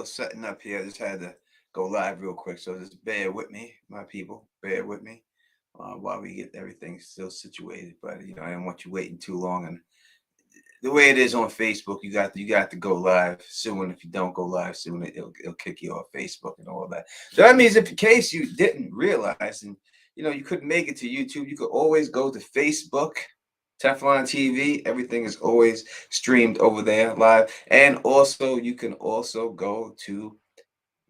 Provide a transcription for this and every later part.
still setting up here. I just had to go live real quick, so just bear with me, my people. Bear with me while we get everything still situated. But I don't want you waiting too long. And the way it is on Facebook, you got to go live soon. If you don't go live soon, it'll kick you off Facebook and all that. So that means, if in case you didn't realize, and you couldn't make it to YouTube, you could always go to Facebook, Teflon TV. Everything is always streamed over there live, and also you can also go to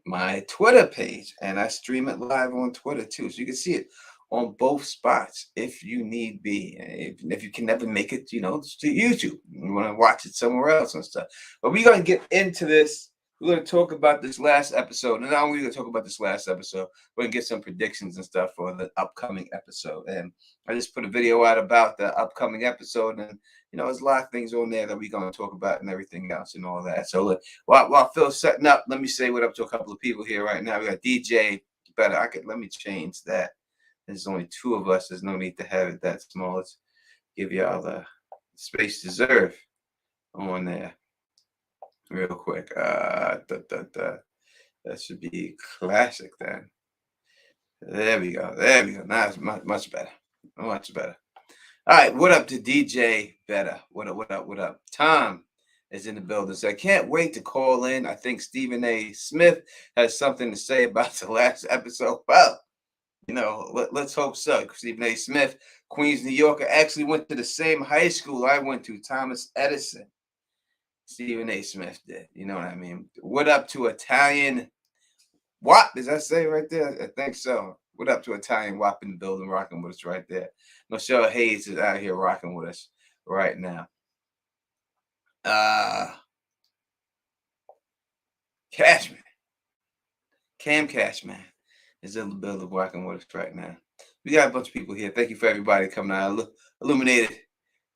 my Twitter page, and I stream it live on Twitter too, so you can see it on both spots if you need be. If you can never make it, to YouTube, you want to watch it somewhere else and stuff. But we're gonna get into this. We're gonna talk about this last episode, and not only gonna talk about this last episode, we're gonna get some predictions and stuff for the upcoming episode. And I just put a video out about the upcoming episode, and there's a lot of things on there that we're gonna talk about and everything else and all that. So while Phil's setting up, let me say what up to a couple of people here right now. We got DJ Better. Let me change that. There's only two of us. There's no need to have it that small. Let's give y'all the space deserve on there real quick. That should be classic then. There we go. Now it's much better. Much better. All right. What up to DJ Better? What up? Tom is in the building. So I can't wait to call in. I think Stephen A. Smith has something to say about the last episode. Well, let's hope so. Stephen A. Smith, Queens, New York, actually went to the same high school I went to, Thomas Edison. Stephen A. Smith did. You know what I mean? What up to Italian Wop? Does that say right there? I think so. What up to Italian Wop in the building, rocking with us right there. Michelle Hayes is out here rocking with us right now. Cashman. Cam Cashman is in the building working with us right now. We got a bunch of people here. Thank you for everybody coming out. Illuminated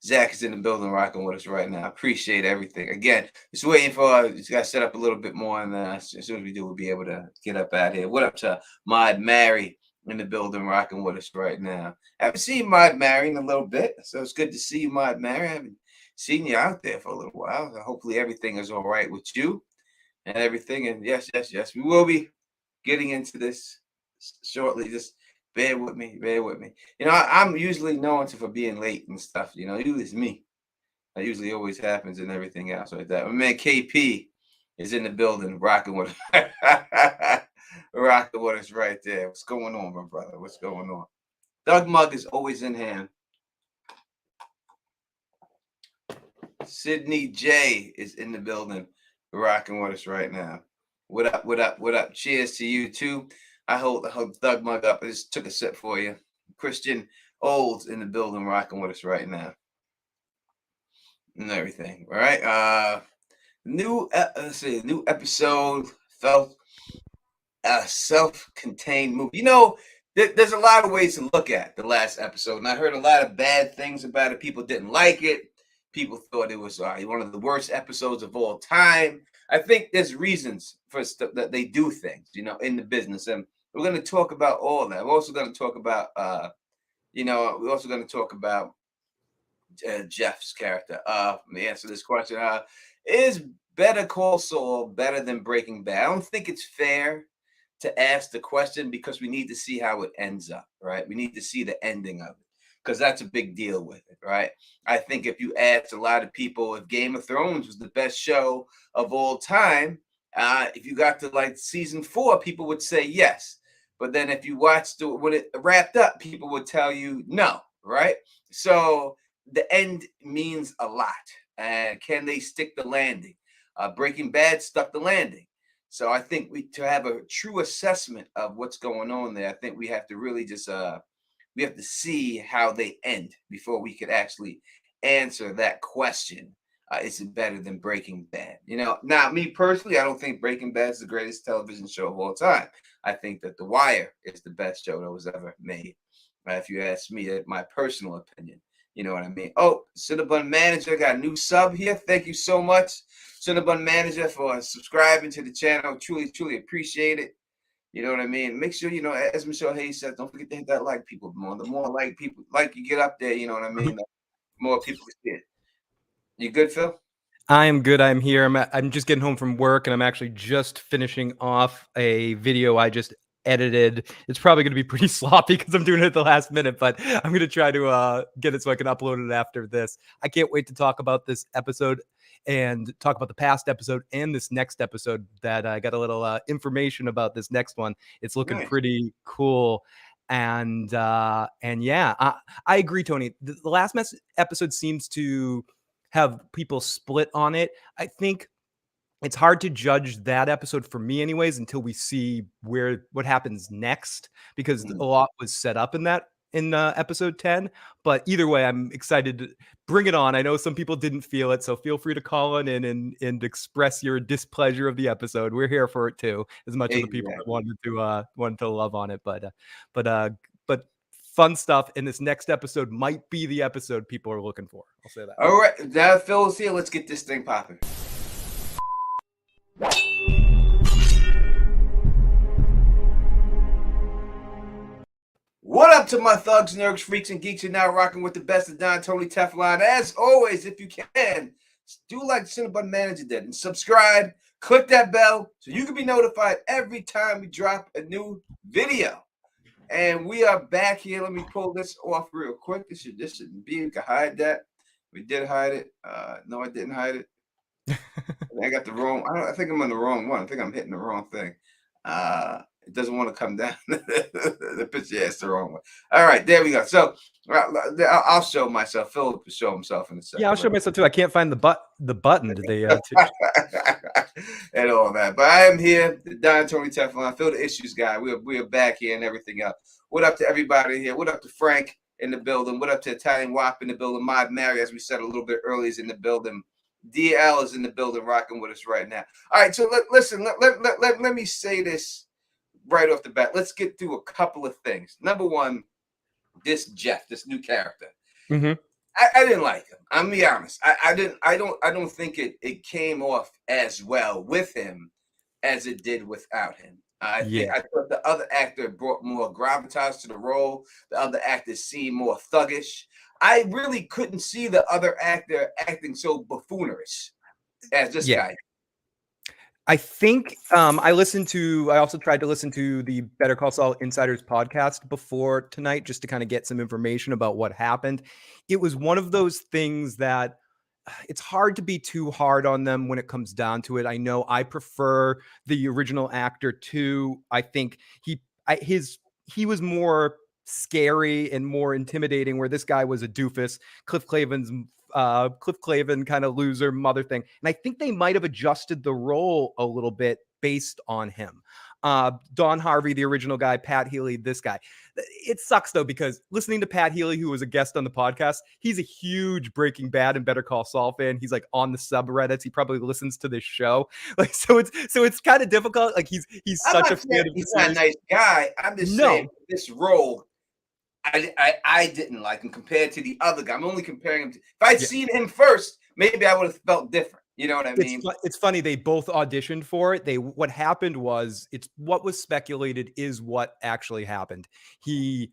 Zach is in the building rocking with us right now. Appreciate everything. Again, just waiting for just got to set up a little bit more, and as soon as we do, we'll be able to get up out here. What up to Mod Mary in the building rocking with us right now? I haven't seen Mod Mary in a little bit, so it's good to see you, Mod Mary. I haven't seen you out there for a little while. So hopefully everything is all right with you and everything. And yes, we will be getting into this shortly. Just bear with me. I'm usually known for being late and stuff. Usually it's me. That usually always happens and everything else like that. My man KP is in the building rocking with us. Rocking with us right there. What's going on, my brother? What's going on? Doug Mug is always in hand. Sydney J is in the building rocking with us right now. What up? Cheers to you too. I hold Doug Mug up. I just took a sip for you. Christian Olds in the building rocking with us right now. And everything. All right. New episode felt a self-contained movie. There's a lot of ways to look at the last episode, and I heard a lot of bad things about it. People didn't like it. People thought it was one of the worst episodes of all time. I think there's reasons for that they do things, in the business, and we're going to talk about all that. We're also going to talk about, Jeff's character. Let me answer this question. Is Better Call Saul better than Breaking Bad? I don't think it's fair to ask the question because we need to see how it ends up, right? We need to see the ending of it because that's a big deal with it, right? I think if you ask a lot of people if Game of Thrones was the best show of all time, if you got to season 4, people would say yes. But then if you watched when it wrapped up, people would tell you no, right? So the end means a lot. And can they stick the landing? Breaking Bad stuck the landing. So I think to have a true assessment of what's going on there, I think we have to really just we have to see how they end before we could actually answer that question. Is it better than Breaking Bad? Now me personally, I don't think Breaking Bad is the greatest television show of all time. I think that The Wire is the best show that was ever made. If you ask me, my personal opinion. You know what I mean? Oh, Cinnabon Manager got a new sub here. Thank you so much, Cinnabon Manager, for subscribing to the channel. Truly, truly appreciate it. You know what I mean? Make sure, as Michelle Hayes said, don't forget to hit that like people more. The more like people you get up there, you know what I mean? The more people see it. You good, Phil? I am good. I'm here. I'm just getting home from work, and I'm actually just finishing off a video I just edited. It's probably going to be pretty sloppy because I'm doing it at the last minute, but I'm going to try to get it so I can upload it after this. I can't wait to talk about this episode and talk about the past episode and this next episode. That I got a little information about this next one. It's looking Nice. pretty cool. And yeah, I agree, Tony. The last episode seems to have people split on it. I think it's hard to judge that episode for me anyways until we see what happens next, because a lot was set up in episode 10. But either way, I'm excited to bring it on. I know some people didn't feel it, so feel free to call in and express your displeasure of the episode. We're here for it too, as much as the people that wanted to love on it. But fun stuff, and this next episode might be the episode people are looking for. I'll say that. All right, now Phil's here. Let's get this thing popping. What up to my thugs, nerds, freaks, and geeks? You're now rocking with the best of Don Tony Teflon. As always, if you can, do like the Cinnabon Manager did and subscribe. Click that bell so you can be notified every time we drop a new video. And we are back here. Let me pull this off real quick. This shouldn't be. We can hide that. We did hide it. No, I didn't hide it. I got the wrong. I think I'm on the wrong one. I think I'm hitting the wrong thing. It doesn't want to come down. The picture is the wrong one. All right, there we go. So I'll show myself. Philip will show himself in a second. Yeah, I'll show myself too. I can't find the button to the and all that. But I am here, the Don Tony Teflon, Phil the Issues guy. We are back here and everything else. What up to everybody here? What up to Frank in the building? What up to Italian Wap in the building? Mod Mary, as we said a little bit earlier, is in the building. DL is in the building rocking with us right now. All right, so let me say this right off the bat. Let's get through a couple of things. Number one, this Jeff, this new character. Mm-hmm. I didn't like him. I'm gonna be honest. I don't think it came off as well with him as it did without him. I thought the other actor brought more gravitas to the role. The other actor seemed more thuggish. I really couldn't see the other actor acting so buffoonerish as this guy. I think I also tried to listen to the Better Call Saul Insiders podcast before tonight just to kind of get some information about what happened. It was one of those things that it's hard to be too hard on them when it comes down to it. I know I prefer the original actor too. I think he was more scary and more intimidating, where this guy was a doofus. Cliff Clavin kind of loser mother thing. And I think they might have adjusted the role a little bit based on him. Don Harvey, the original guy, Pat Healy, this guy. It sucks though, because listening to Pat Healy, who was a guest on the podcast, he's a huge Breaking Bad and Better Call Saul fan. He's like on the subreddits. He probably listens to this show. Like, so it's kind of difficult. Like he's such a fan. He's not a nice guy. I'm just saying this role, I didn't like him compared to the other guy. I'm only comparing him to, if I'd seen him first, maybe I would have felt different. You know what I mean? It's funny. They both auditioned for it. What happened was, it's what was speculated is what actually happened. They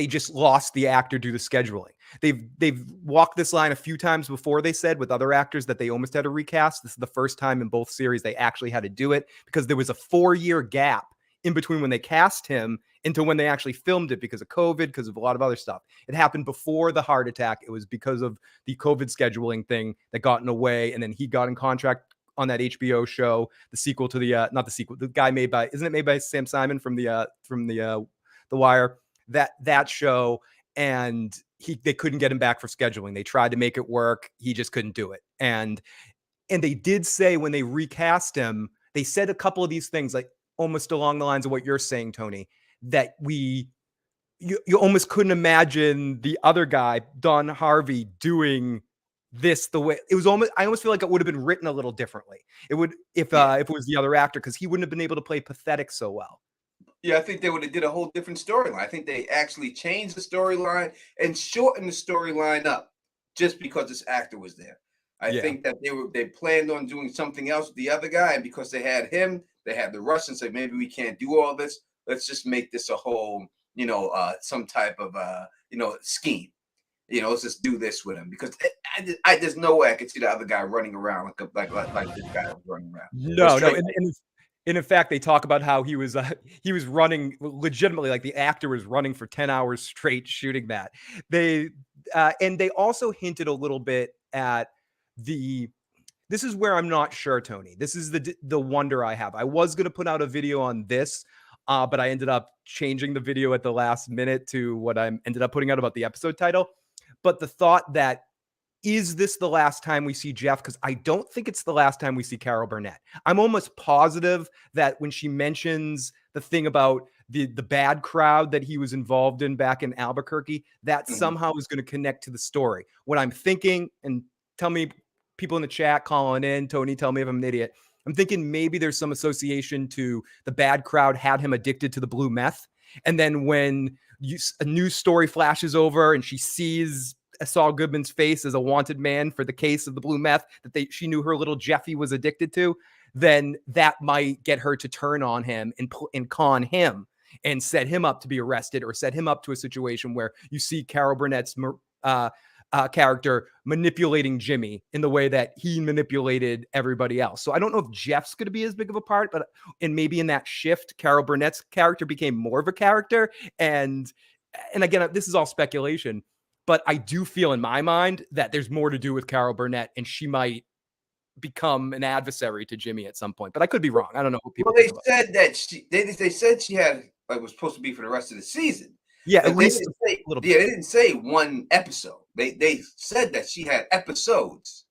just lost the actor due to scheduling. They've walked this line a few times before, they said, with other actors that they almost had to recast. This is the first time in both series they actually had to do it, because there was a 4-year gap in between when they cast him into when they actually filmed it, because of COVID, because of a lot of other stuff. It happened before the heart attack. It was because of the COVID scheduling thing that got in the way. And then he got in contract on that HBO show, the sequel to not the sequel, the guy isn't it made by Sam Simon from the Wire, that show. And they couldn't get him back for scheduling. They tried to make it work. He just couldn't do it. And they did say when they recast him, they said a couple of these things, like almost along the lines of what you're saying, Tony, that you almost couldn't imagine the other guy, Don Harvey, doing this the way it was. I almost feel like it would have been written a little differently. It would if it was the other actor, because he wouldn't have been able to play pathetic so well. Yeah, I think they would have did a whole different storyline. I think they actually changed the storyline and shortened the storyline up just because this actor was there. I think that they planned on doing something else with the other guy, and because they had him, they had the rush and said, maybe we can't do all this. Let's just make this a whole, some type of, scheme. let's just do this with him because there's no way I could see the other guy running around like this guy was running around. No. And in fact, they talk about how he was running legitimately, like the actor was running for 10 hours straight shooting that. And they also hinted a little bit at this is where I'm not sure, Tony. This is the wonder I have. I was going to put out a video on this, but I ended up changing the video at the last minute to what I ended up putting out about the episode title. But the thought that, is this the last time we see Jeff? Because I don't think it's the last time we see Carol Burnett. I'm almost positive that when she mentions the thing about the bad crowd that he was involved in back in Albuquerque, that somehow is going to connect to the story. What I'm thinking, and tell me, people in the chat calling in, Tony, tell me if I'm an idiot. I'm thinking maybe there's some association to the bad crowd had him addicted to the blue meth. And then when a news story flashes over and she sees Saul Goodman's face as a wanted man for the case of the blue meth that she knew her little Jeffy was addicted to, then that might get her to turn on him and con him and set him up to be arrested, or set him up to a situation where you see Carol Burnett's character manipulating Jimmy in the way that he manipulated everybody else. So I don't know if Jeff's going to be as big of a part, and maybe in that shift, Carol Burnett's character became more of a character. And again, this is all speculation, but I do feel in my mind that there's more to do with Carol Burnett, and she might become an adversary to Jimmy at some point. But I could be wrong. I don't know what people think about. Said that they said she had was supposed to be for the rest of the season. Yeah, at least a little bit. Yeah, they didn't say one episode. They said that she had episodes.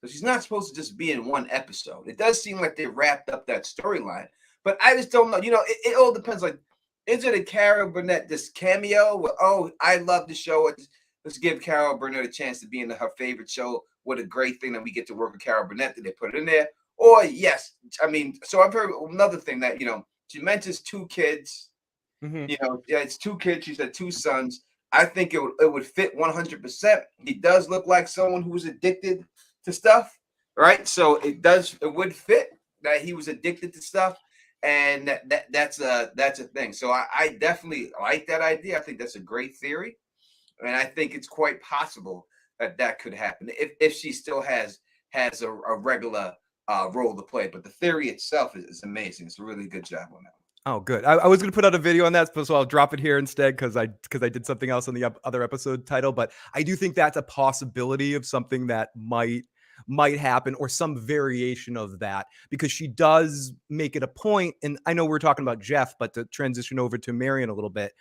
So she's not supposed to just be in one episode. It does seem like they wrapped up that storyline, but I just don't know. It all depends. Like, is it a Carol Burnett this cameo? Well, I love the show. Let's give Carol Burnett a chance to be in her favorite show. What a great thing that we get to work with Carol Burnett, that they put it in there. Or yes, so I've heard another thing that, she mentions 2 kids. It's 2 kids. She said 2 sons. I think it would fit 100%. He does look like someone who's addicted to stuff, right? So it would fit that he was addicted to stuff, and that's a thing. So I definitely like that idea. I think that's a great theory. And I think it's quite possible that could happen if she still has a regular role to play. But the theory itself is amazing. It's a really good job on that. Oh, good. I was going to put out a video on that, so I'll drop it here instead because I did something else on the other episode title. But I do think that's a possibility of something that might happen, or some variation of that, because she does make it a point. And I know we're talking about Jeff, but to transition over to Marion a little bit,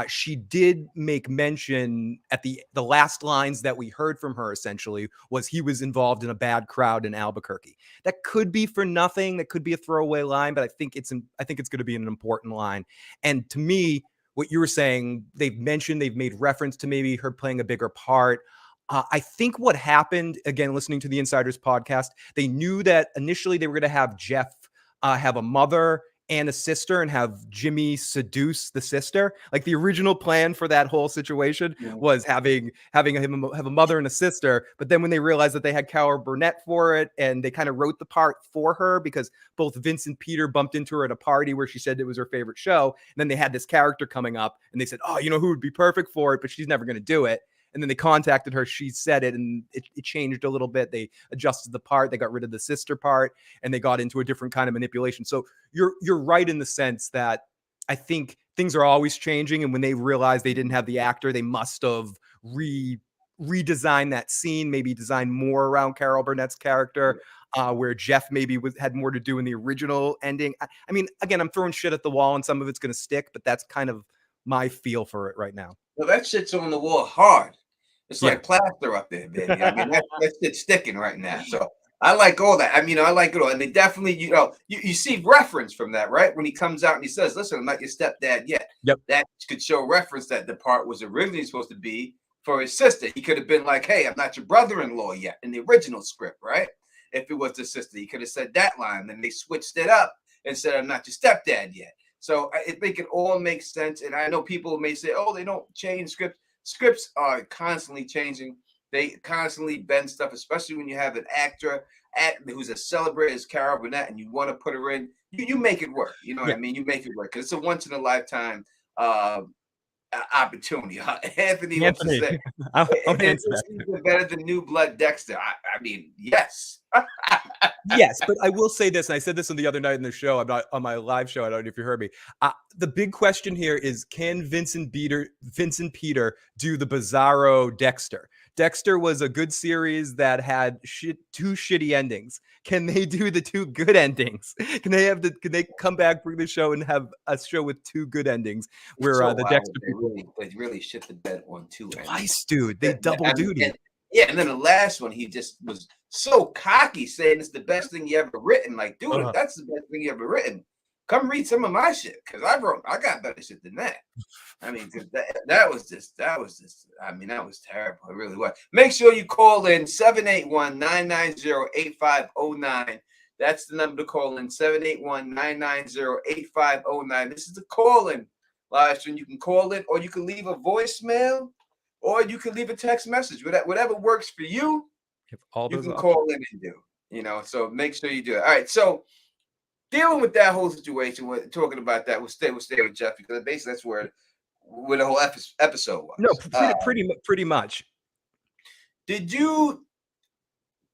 she did make mention at the last lines that we heard from her, essentially, was he was involved in a bad crowd in Albuquerque. That could be for nothing. That could be a throwaway line, but I think it's going to be an important line. And to me, what you were saying, they've made reference to maybe her playing a bigger part. I think what happened, again, listening to the Insiders podcast, they knew that initially they were going to have Jeff have a mother and a sister, and have Jimmy seduce the sister. Like, the original plan for that whole situation was having him have a mother and a sister. But then when they realized that they had Carol Burnett for it, and they kind of wrote the part for her because both Vince and Peter bumped into her at a party where she said it was her favorite show. And then they had this character coming up, and they said, oh, who would be perfect for it, but she's never going to do it. And then they contacted her. She said it, and it changed a little bit. They adjusted the part. They got rid of the sister part, and they got into a different kind of manipulation. So you're right in the sense that I think things are always changing. And when they realized they didn't have the actor, they must have redesigned that scene, maybe designed more around Carol Burnett's character, where Jeff maybe had more to do in the original ending. I mean, again, I'm throwing shit at the wall, and some of it's going to stick, but that's kind of my feel for it right now. Well, that shit's on the wall hard. It's like plaster up there, baby. That shit's sticking right now. So I like all that. I like it all. And they definitely, you see reference from that, right? When he comes out and he says, listen, I'm not your stepdad yet. Yep. That could show reference that the part was originally supposed to be for his sister. He could have been like, hey, I'm not your brother-in-law yet in the original script, right? If it was the sister, he could have said that line. Then they switched it up and said, I'm not your stepdad yet. So I think it all makes sense. And I know people may say, oh, they don't change scripts. Scripts are constantly changing. They constantly bend stuff, especially when you have an actor who's a celebrated as Carol Burnett, and you want to put her in. You make it work. You know what I mean? You make it work, because it's a once in a lifetime opportunity. Anthony wants to Anthony, say, I want to answer is that. he better than New Blood Dexter? I mean, yes. Yes, but I will say this, and I said this on the other night in the show. I'm not on my live show. I don't know if you heard me. The big question here is, can Vincent Peter do the bizarro Dexter? Dexter was a good series that had two shitty endings. Can they do the two good endings? Can they come back, bring the show, and have a show with two good endings where So the wow, Dexter people they really shit the bed on two endings. twice, dude? They double duty. Yeah, and then the last one, he just was so cocky, saying it's the best thing you ever written. Like, dude, if that's the best thing you ever written, come read some of my shit, because I got better shit than that. I mean, that was just, I mean, that was terrible. It really was. Make sure you call in 781-990-8509. That's the number to call in, 781-990-8509. This is the call-in live stream. You can call in, or you can leave a voicemail, or you can leave a text message. Whatever works for you, you can call in and do. So make sure you do it. All right, so dealing with that whole situation, talking about that, we'll stay with Jeff, because basically that's where the whole episode was. No, pretty much. Did you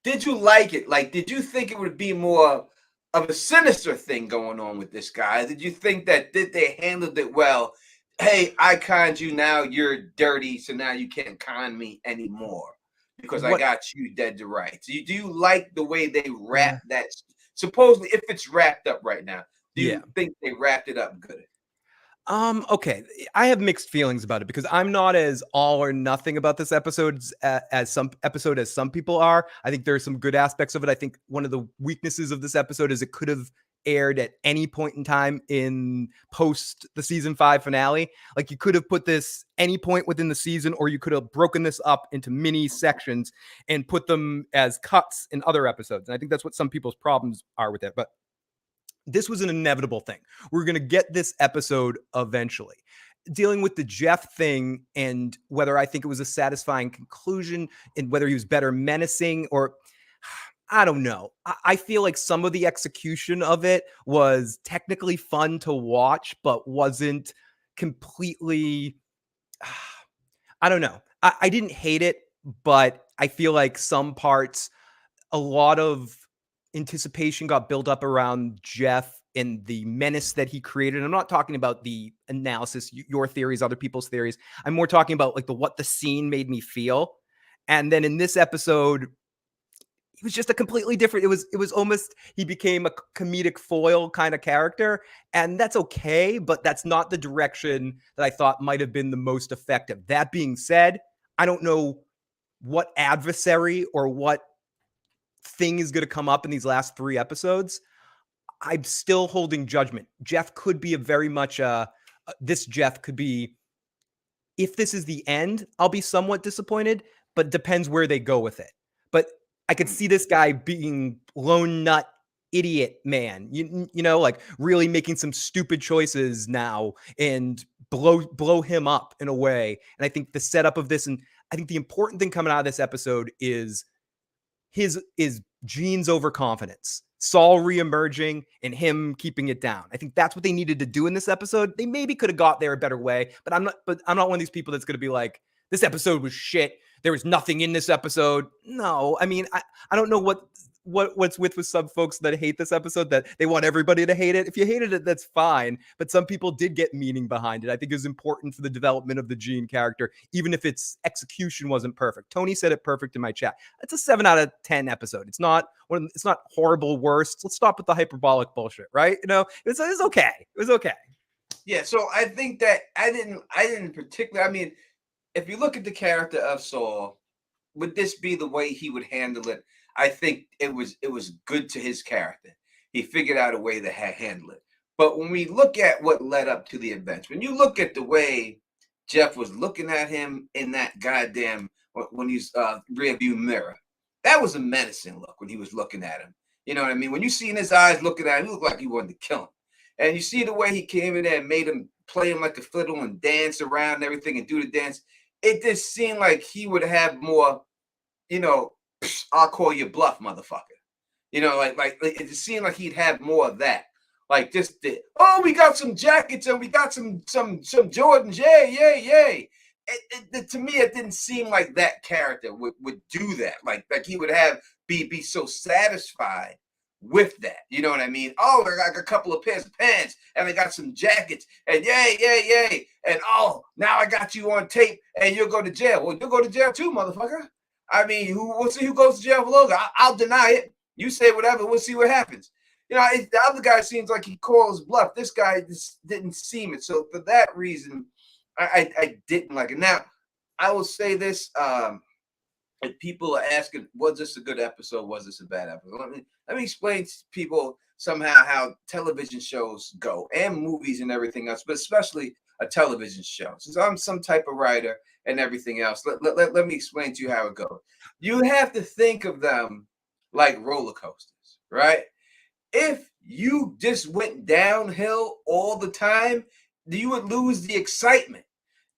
like it? Like, did you think it would be more of a sinister thing going on with this guy? Did you think that they handled it well? Hey, I conned you, now you're dirty, so now you can't con me anymore because I got you dead to rights. Do you like the way they wrap that? Supposedly, if it's wrapped up right now, do you think they wrapped it up good? Okay, I have mixed feelings about it, because I'm not as all or nothing about this episode as some people are. I think there are some good aspects of it. I think one of the weaknesses of this episode is it could have aired at any point in time in post the season 5 finale. Like, you could have put this any point within the season, or you could have broken this up into mini sections and put them as cuts in other episodes. And I think that's what some people's problems are with it. But this was an inevitable thing. We're going to get this episode eventually. Dealing with the Jeff thing, and whether I think it was a satisfying conclusion, and whether he was better menacing, or I don't know. I feel like some of the execution of it was technically fun to watch, but wasn't completely, I don't know. I didn't hate it, but I feel like some parts, a lot of anticipation got built up around Jeff and the menace that he created. I'm not talking about the analysis, your theories, other people's theories. I'm more talking about like what the scene made me feel. And then in this episode, he was just a completely different. It was almost, he became a comedic foil kind of character, and that's okay, but that's not the direction that I thought might have been the most effective. That being said, I don't know what adversary or what thing is going to come up in these last 3 episodes. I'm still holding judgment. Jeff could be a very much this Jeff could be, if this is the end, I'll be somewhat disappointed, but depends where they go with it. But I could see this guy being lone nut idiot man, you know, like really making some stupid choices now and blow him up in a way. And I think the setup of this, and I think the important thing coming out of this episode is Gene's overconfidence, Saul reemerging, and him keeping it down. I think that's what they needed to do in this episode. They maybe could have got there a better way, but I'm not one of these people that's going to be like, this episode was shit, there was nothing in this episode. No, I mean, I don't know what's with some folks that hate this episode, that they want everybody to hate it. If you hated it, that's fine. But some people did get meaning behind it. I think it was important for the development of the Gene character, even if its execution wasn't perfect. Tony said it perfect in my chat. It's a 7 out of 10 episode. It's not horrible worst. Let's stop with the hyperbolic bullshit, right? You know, it was okay. It was okay. Yeah. So I think that I didn't particularly, I mean, if you look at the character of Saul, would this be the way he would handle it? I think it was good to his character. He figured out a way to handle it. But when we look at what led up to the events, when you look at the way Jeff was looking at him in that goddamn, when he's rear view mirror, that was a menacing look when he was looking at him. You know what I mean? When you see in his eyes looking at him, he looked like he wanted to kill him. And you see the way he came in there and made him play him like a fiddle and dance around and everything and do the dance. It just seemed like he would have more, you know, I'll call you bluff, motherfucker. You know, like it just seemed like he'd have more of that. Like just we got some jackets and we got some Jordans, yay. To me, it didn't seem like that character would do that. Like he would be so satisfied with that. You know what I mean? Oh, I got a couple of pairs of pants and I got some jackets and yay. And now I got you on tape and you'll go to jail. Well, you'll go to jail too, motherfucker. I mean, we'll see who goes to jail for longer. I'll deny it. You say whatever. We'll see what happens. You know, the other guy seems like he calls bluff. This guy just didn't seem it. So for that reason, I didn't like it. Now, I will say this. If people are asking, was this a good episode? Was this a bad episode? Let me explain to people somehow how television shows go and movies and everything else, but especially a television show. Since I'm some type of writer and everything else, let me explain to you how it goes. You have to think of them like roller coasters, right? If you just went downhill all the time, you would lose the excitement.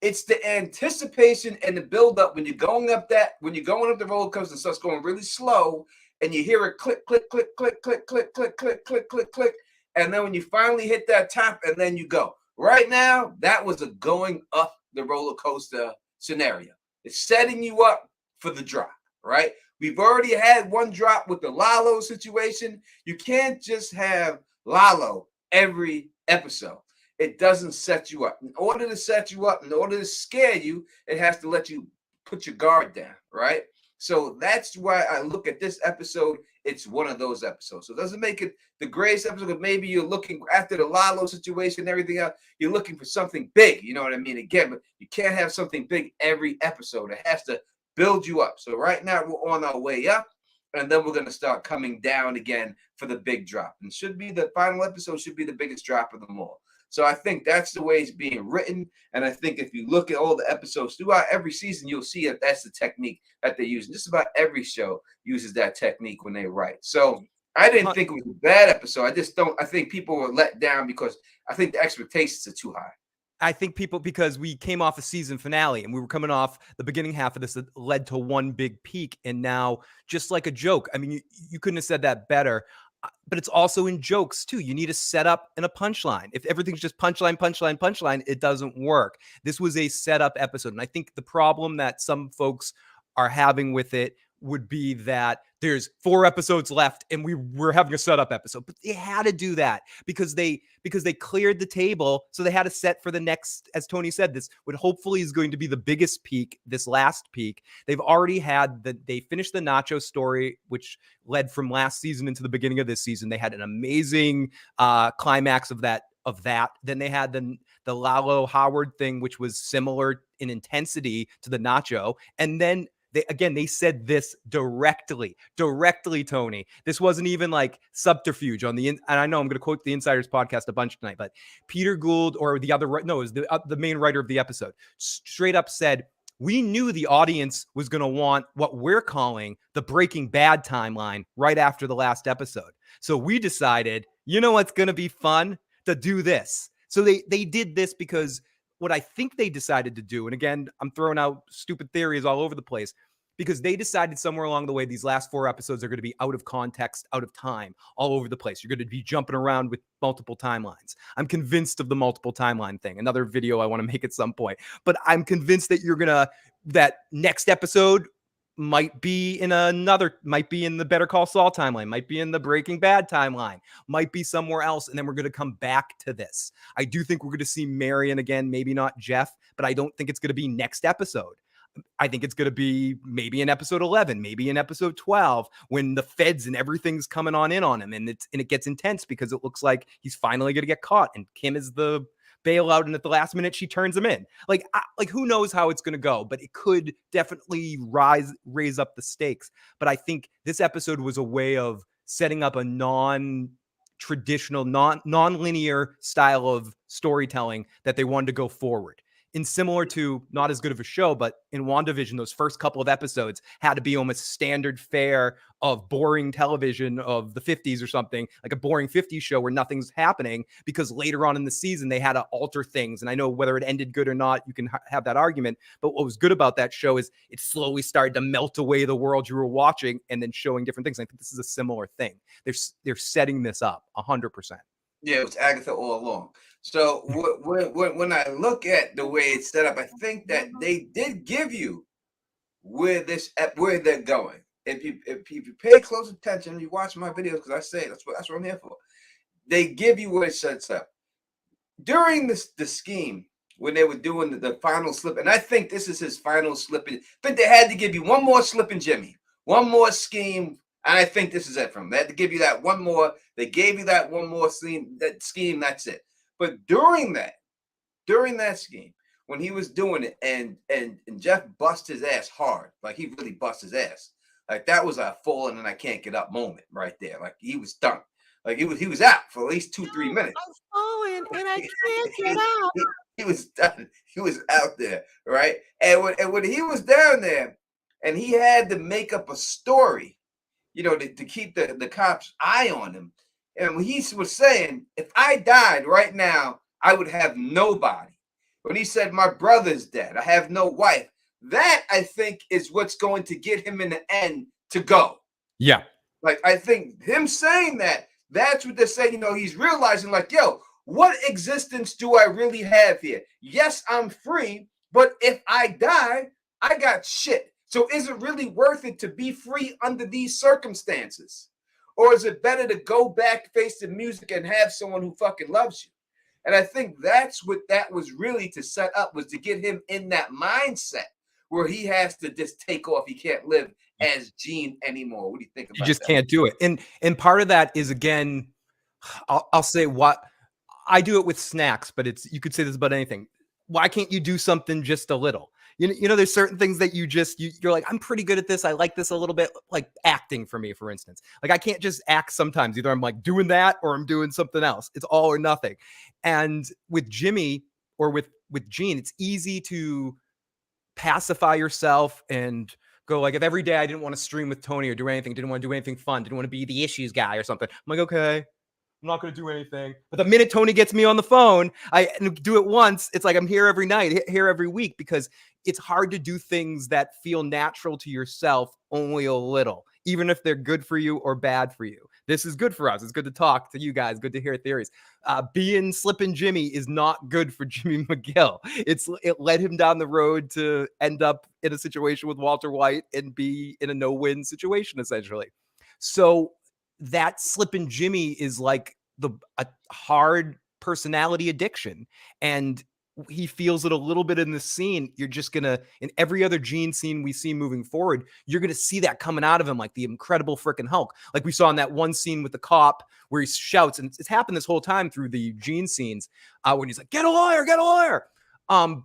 It's the anticipation and the buildup when you're going up the roller coaster, it starts going really slow, and you hear it click, click, click, click, click, click, click, click, click, click, click, and then when you finally hit that top, and then you go. Right now, that was a going up the roller coaster scenario. It's setting you up for the drop, right? We've already had one drop with the Lalo situation. You can't just have Lalo every episode. It doesn't set you up. In order to set you up, in order to scare you, it has to let you put your guard down, right? So that's why I look at this episode. It's one of those episodes. So it doesn't make it the greatest episode, but maybe you're looking after the Lalo situation and everything else, you're looking for something big. You know what I mean? Again, but you can't have something big every episode. It has to build you up. So right now we're on our way up, and then we're going to start coming down again for the big drop. And should be the final episode should be the biggest drop of them all. So I think that's the way it's being written. And I think if you look at all the episodes throughout every season, you'll see that that's the technique that they use. Just about every show uses that technique when they write. So I didn't think it was a bad episode. I think people were let down because I think the expectations are too high. I think because we came off a season finale and we were coming off the beginning half of this that led to one big peak. And now, just like a joke, I mean, you couldn't have said that better. But it's also in jokes too. You need a setup and a punchline. If everything's just punchline, it doesn't work. This was a setup episode. And I think the problem that some folks are having with it would be that there's 4 episodes left and we're having a setup episode, but they had to do that because they cleared the table. So they had to set for the next, as Tony said, this would hopefully is going to be the biggest peak, this last peak. They've already had they finished the Nacho story, which led from last season into the beginning of this season. They had an amazing climax of that. Then they had the Lalo Howard thing, which was similar in intensity to the Nacho. And then they said this directly, Tony. This wasn't even like subterfuge and I know I'm going to quote the Insiders podcast a bunch tonight, but Peter Gould or the main writer of the episode straight up said, we knew the audience was going to want what we're calling the Breaking Bad timeline right after the last episode. So we decided, you know what's going to be fun? To do this. So they did this because what I think they decided to do, and again, I'm throwing out stupid theories all over the place, because they decided somewhere along the way, these last 4 episodes are going to be out of context, out of time, all over the place. You're going to be jumping around with multiple timelines. I'm convinced of the multiple timeline thing. Another video I want to make at some point. But I'm convinced that that next episode might be in the Better Call Saul timeline, might be in the Breaking Bad timeline, might be somewhere else. And then we're going to come back to this. I do think we're going to see Marion again, maybe not Jeff, but I don't think it's going to be next episode. I think it's going to be maybe in episode 11, maybe in episode 12, when the feds and everything's coming in on him. And it gets intense because it looks like he's finally going to get caught. And Kim is the bailout, and at the last minute she turns him in. Like who knows how it's going to go, but it could definitely raise up the stakes. But I think this episode was a way of setting up a non-traditional, non-linear style of storytelling that they wanted to go forward. In similar to, not as good of a show, but in WandaVision, those first couple of episodes had to be almost standard fare of boring television of the 50s or something, like a boring 50s show where nothing's happening, because later on in the season, they had to alter things. And I know whether it ended good or not, you can have that argument. But what was good about that show is it slowly started to melt away the world you were watching and then showing different things. I think this is a similar thing. They're setting this up 100%. Yeah, it was Agatha all along. So when I look at the way it's set up, I think that they did give you where they're going. If you pay close attention, you watch my videos because I say that's what I'm here for. They give you where it sets up during the scheme when they were doing the final slip, and I think this is his final slip. I think they had to give you one more slip in Jimmy, one more scheme, and I think this is it from. They had to give you that one more. They gave you that one more scheme. That scheme, that's it. But during that scheme, when he was doing it, and Jeff bust his ass hard, like he really bust his ass. Like that was a falling and I can't get up moment right there. Like he was done. Like he was out for at least 2-3 minutes. I'm falling and I can't get out. He was done. He was out there, right? And when he was down there, and he had to make up a story, to keep the cops' eye on him. And when he was saying, if I died right now, I would have nobody. When he said, my brother's dead, I have no wife. That, I think, is what's going to get him in the end to go. Yeah. Like, I think him saying that's what they're saying. He's realizing, like, yo, what existence do I really have here? Yes, I'm free, but if I die, I got shit. So is it really worth it to be free under these circumstances? Or is it better to go back, face the music, and have someone who fucking loves you? And I think that's what that was really to set up, was to get him in that mindset where he has to just take off. He can't live as Gene anymore. What do you think about that? You just can't do it. And part of that is, again, I'll say what I do it with snacks, but you could say this about anything. Why can't you do something just a little? There's certain things that you're like, I'm pretty good at this. I like this a little bit, like acting for me, for instance. Like I can't just act sometimes. Either I'm like doing that or I'm doing something else. It's all or nothing. And with Jimmy or with Gene, it's easy to pacify yourself and go like, if every day I didn't want to stream with Tony or do anything, didn't want to do anything fun, didn't want to be the issues guy or something. I'm like, okay, I'm not going to do anything. But the minute Tony gets me on the phone, I do it once. It's like I'm here every night, here every week, because it's hard to do things that feel natural to yourself only a little, even if they're good for you or bad for you. This is good for us. It's good to talk to you guys. Good to hear theories. Being Slippin' Jimmy is not good for Jimmy McGill. It led him down the road to end up in a situation with Walter White and be in a no-win situation, essentially. So that Slippin' Jimmy is like a hard personality addiction, and he feels it a little bit in the scene. You're just gonna, in every other Gene scene we see moving forward, you're gonna see that coming out of him, like the Incredible freaking Hulk, like we saw in that one scene with the cop where he shouts, and it's happened this whole time through the Gene scenes, when he's like, get a lawyer.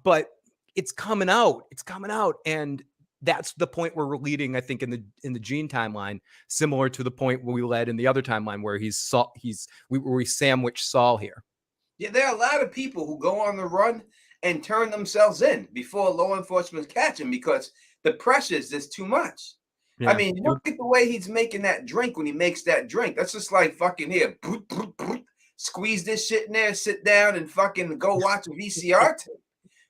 But it's coming out, and that's the point where we're leading, I think, in the Gene timeline, similar to the point where we led in the other timeline where we sandwich Saul here. Yeah, there are a lot of people who go on the run and turn themselves in before law enforcement catch them because the pressure is just too much. Yeah. I mean, look at the way he's making that drink when he makes that drink. That's just like fucking here, squeeze this shit in there, sit down, and fucking go watch a VCR tape.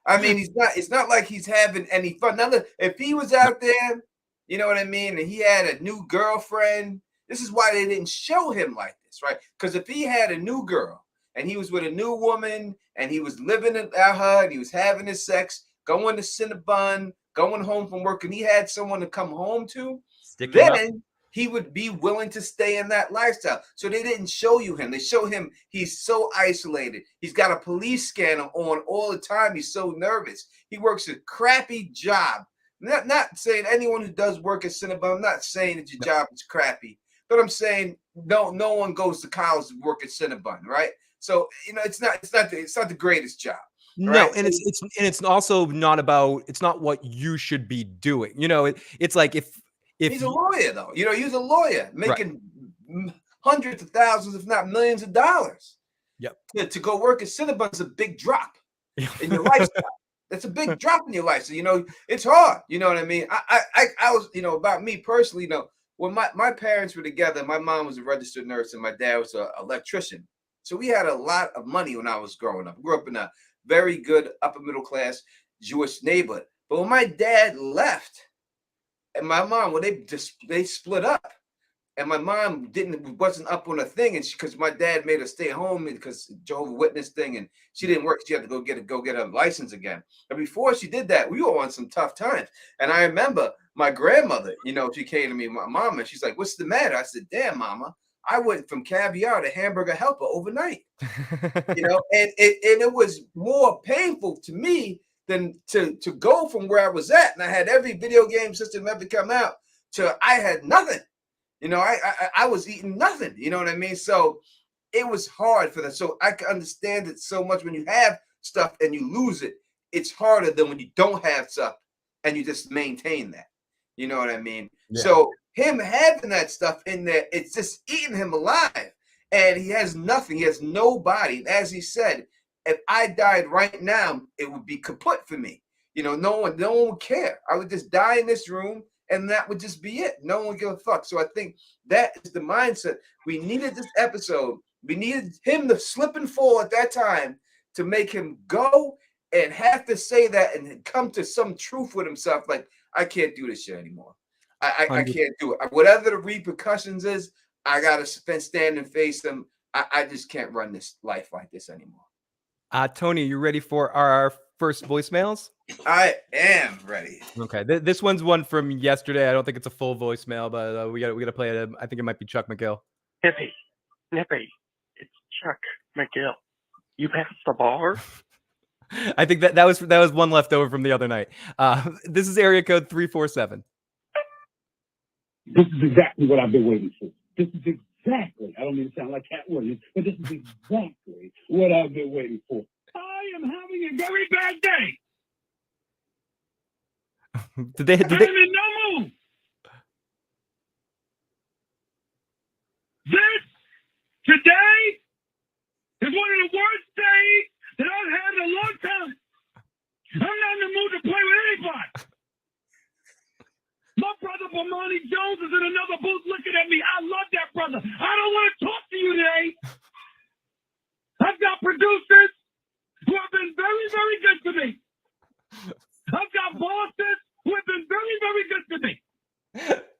I mean, it's not like he's having any fun. Now, look, if he was out there, you know what I mean, and he had a new girlfriend, this is why they didn't show him like this, right? Because if he had a new girl and he was with a new woman and he was living at her and he was having his sex, going to Cinnabon, going home from work, and he had someone to come home to, then he would be willing to stay in that lifestyle. So they didn't show you him. They show him he's so isolated. He's got a police scanner on all the time. He's so nervous. He works a crappy job. Not saying anyone who does work at Cinnabon, I'm not saying that your job is crappy, but I'm saying no one goes to college to work at Cinnabon, right? So it's not the greatest job. No, right? And it's also not what you should be doing. It's like if he's a lawyer, though. He's a lawyer making hundreds of thousands, if not millions of dollars. Yep. To go work at Cinnabon is a big drop in your lifestyle. That's a big drop in your life. So, it's hard. You know what I mean? I was, about me personally, when my parents were together, my mom was a registered nurse and my dad was an electrician. So we had a lot of money when I was growing up. I grew up in a very good upper middle class Jewish neighborhood. But when my dad left and my mom, when they split up, and my mom wasn't up on a thing, and because my dad made her stay home because Jehovah's Witness thing, and she didn't work. She had to go get a license again. But before she did that, we were on some tough times. And I remember my grandmother, she came to me, my mom, and she's like, "What's the matter?" I said, "Damn, Mama, I went from caviar to hamburger helper overnight." And it was more painful to me than to go from where I was at, and I had every video game system ever come out to I had nothing. I was eating nothing. You know what I mean? So it was hard for that. So I can understand it so much. When you have stuff and you lose it, it's harder than when you don't have stuff and you just maintain that. You know what I mean? Yeah. So him having that stuff in there, it's just eating him alive. And he has nothing. He has nobody. And as he said, if I died right now, it would be kaput for me. No one would care. I would just die in this room, and that would just be it. No one would give a fuck. So I think that is the mindset. We needed this episode. We needed him to slip and fall at that time to make him go and have to say that and come to some truth with himself. Like, I can't do this shit anymore. I can't do it. Whatever the repercussions is, I got to stand and face them. I just can't run this life like this anymore. Tony, you ready for our first voicemails? I am ready. Okay, this one's one from yesterday. I don't think it's a full voicemail, but we got to play it. I think it might be Chuck McGill. Nippy, it's Chuck McGill. You passed the bar? I think that was one left over from the other night. This is area code 347. This is exactly what I've been waiting for. This is exactly, I don't mean to sound like Cat Williams, but this is exactly what I've been waiting for. I am having a very bad day. I'm in no mood. This, today, is one of the worst days that I've had in a long time. I'm not in the mood to play with anybody. My brother Bomani Jones is in another booth looking at me. I love that brother. I don't want to talk to you today. I've got producers who have been very, very good to me. I've got bosses who have been very, very good to me.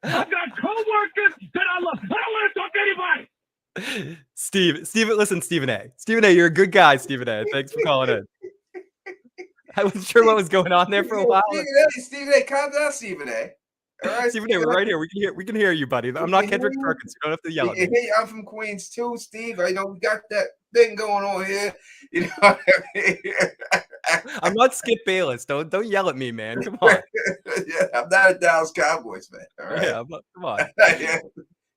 I've got co-workers that I love. I don't want to talk to anybody. Stephen A, you're a good guy, Stephen A. Thanks for calling in. I wasn't sure what was going on there for a while. Stephen A, calm down, Stephen A. All right, Stephen A, we're right here. We can hear you, buddy. I'm not Kendrick Perkins. You don't have to yell at me. I'm from Queens too, Steve. I know we got that thing going on here. You know what I mean? I'm not Skip Bayless. Don't yell at me, man. Come on. Yeah, I'm not a Dallas Cowboys fan. All right. Yeah, come on. Yeah.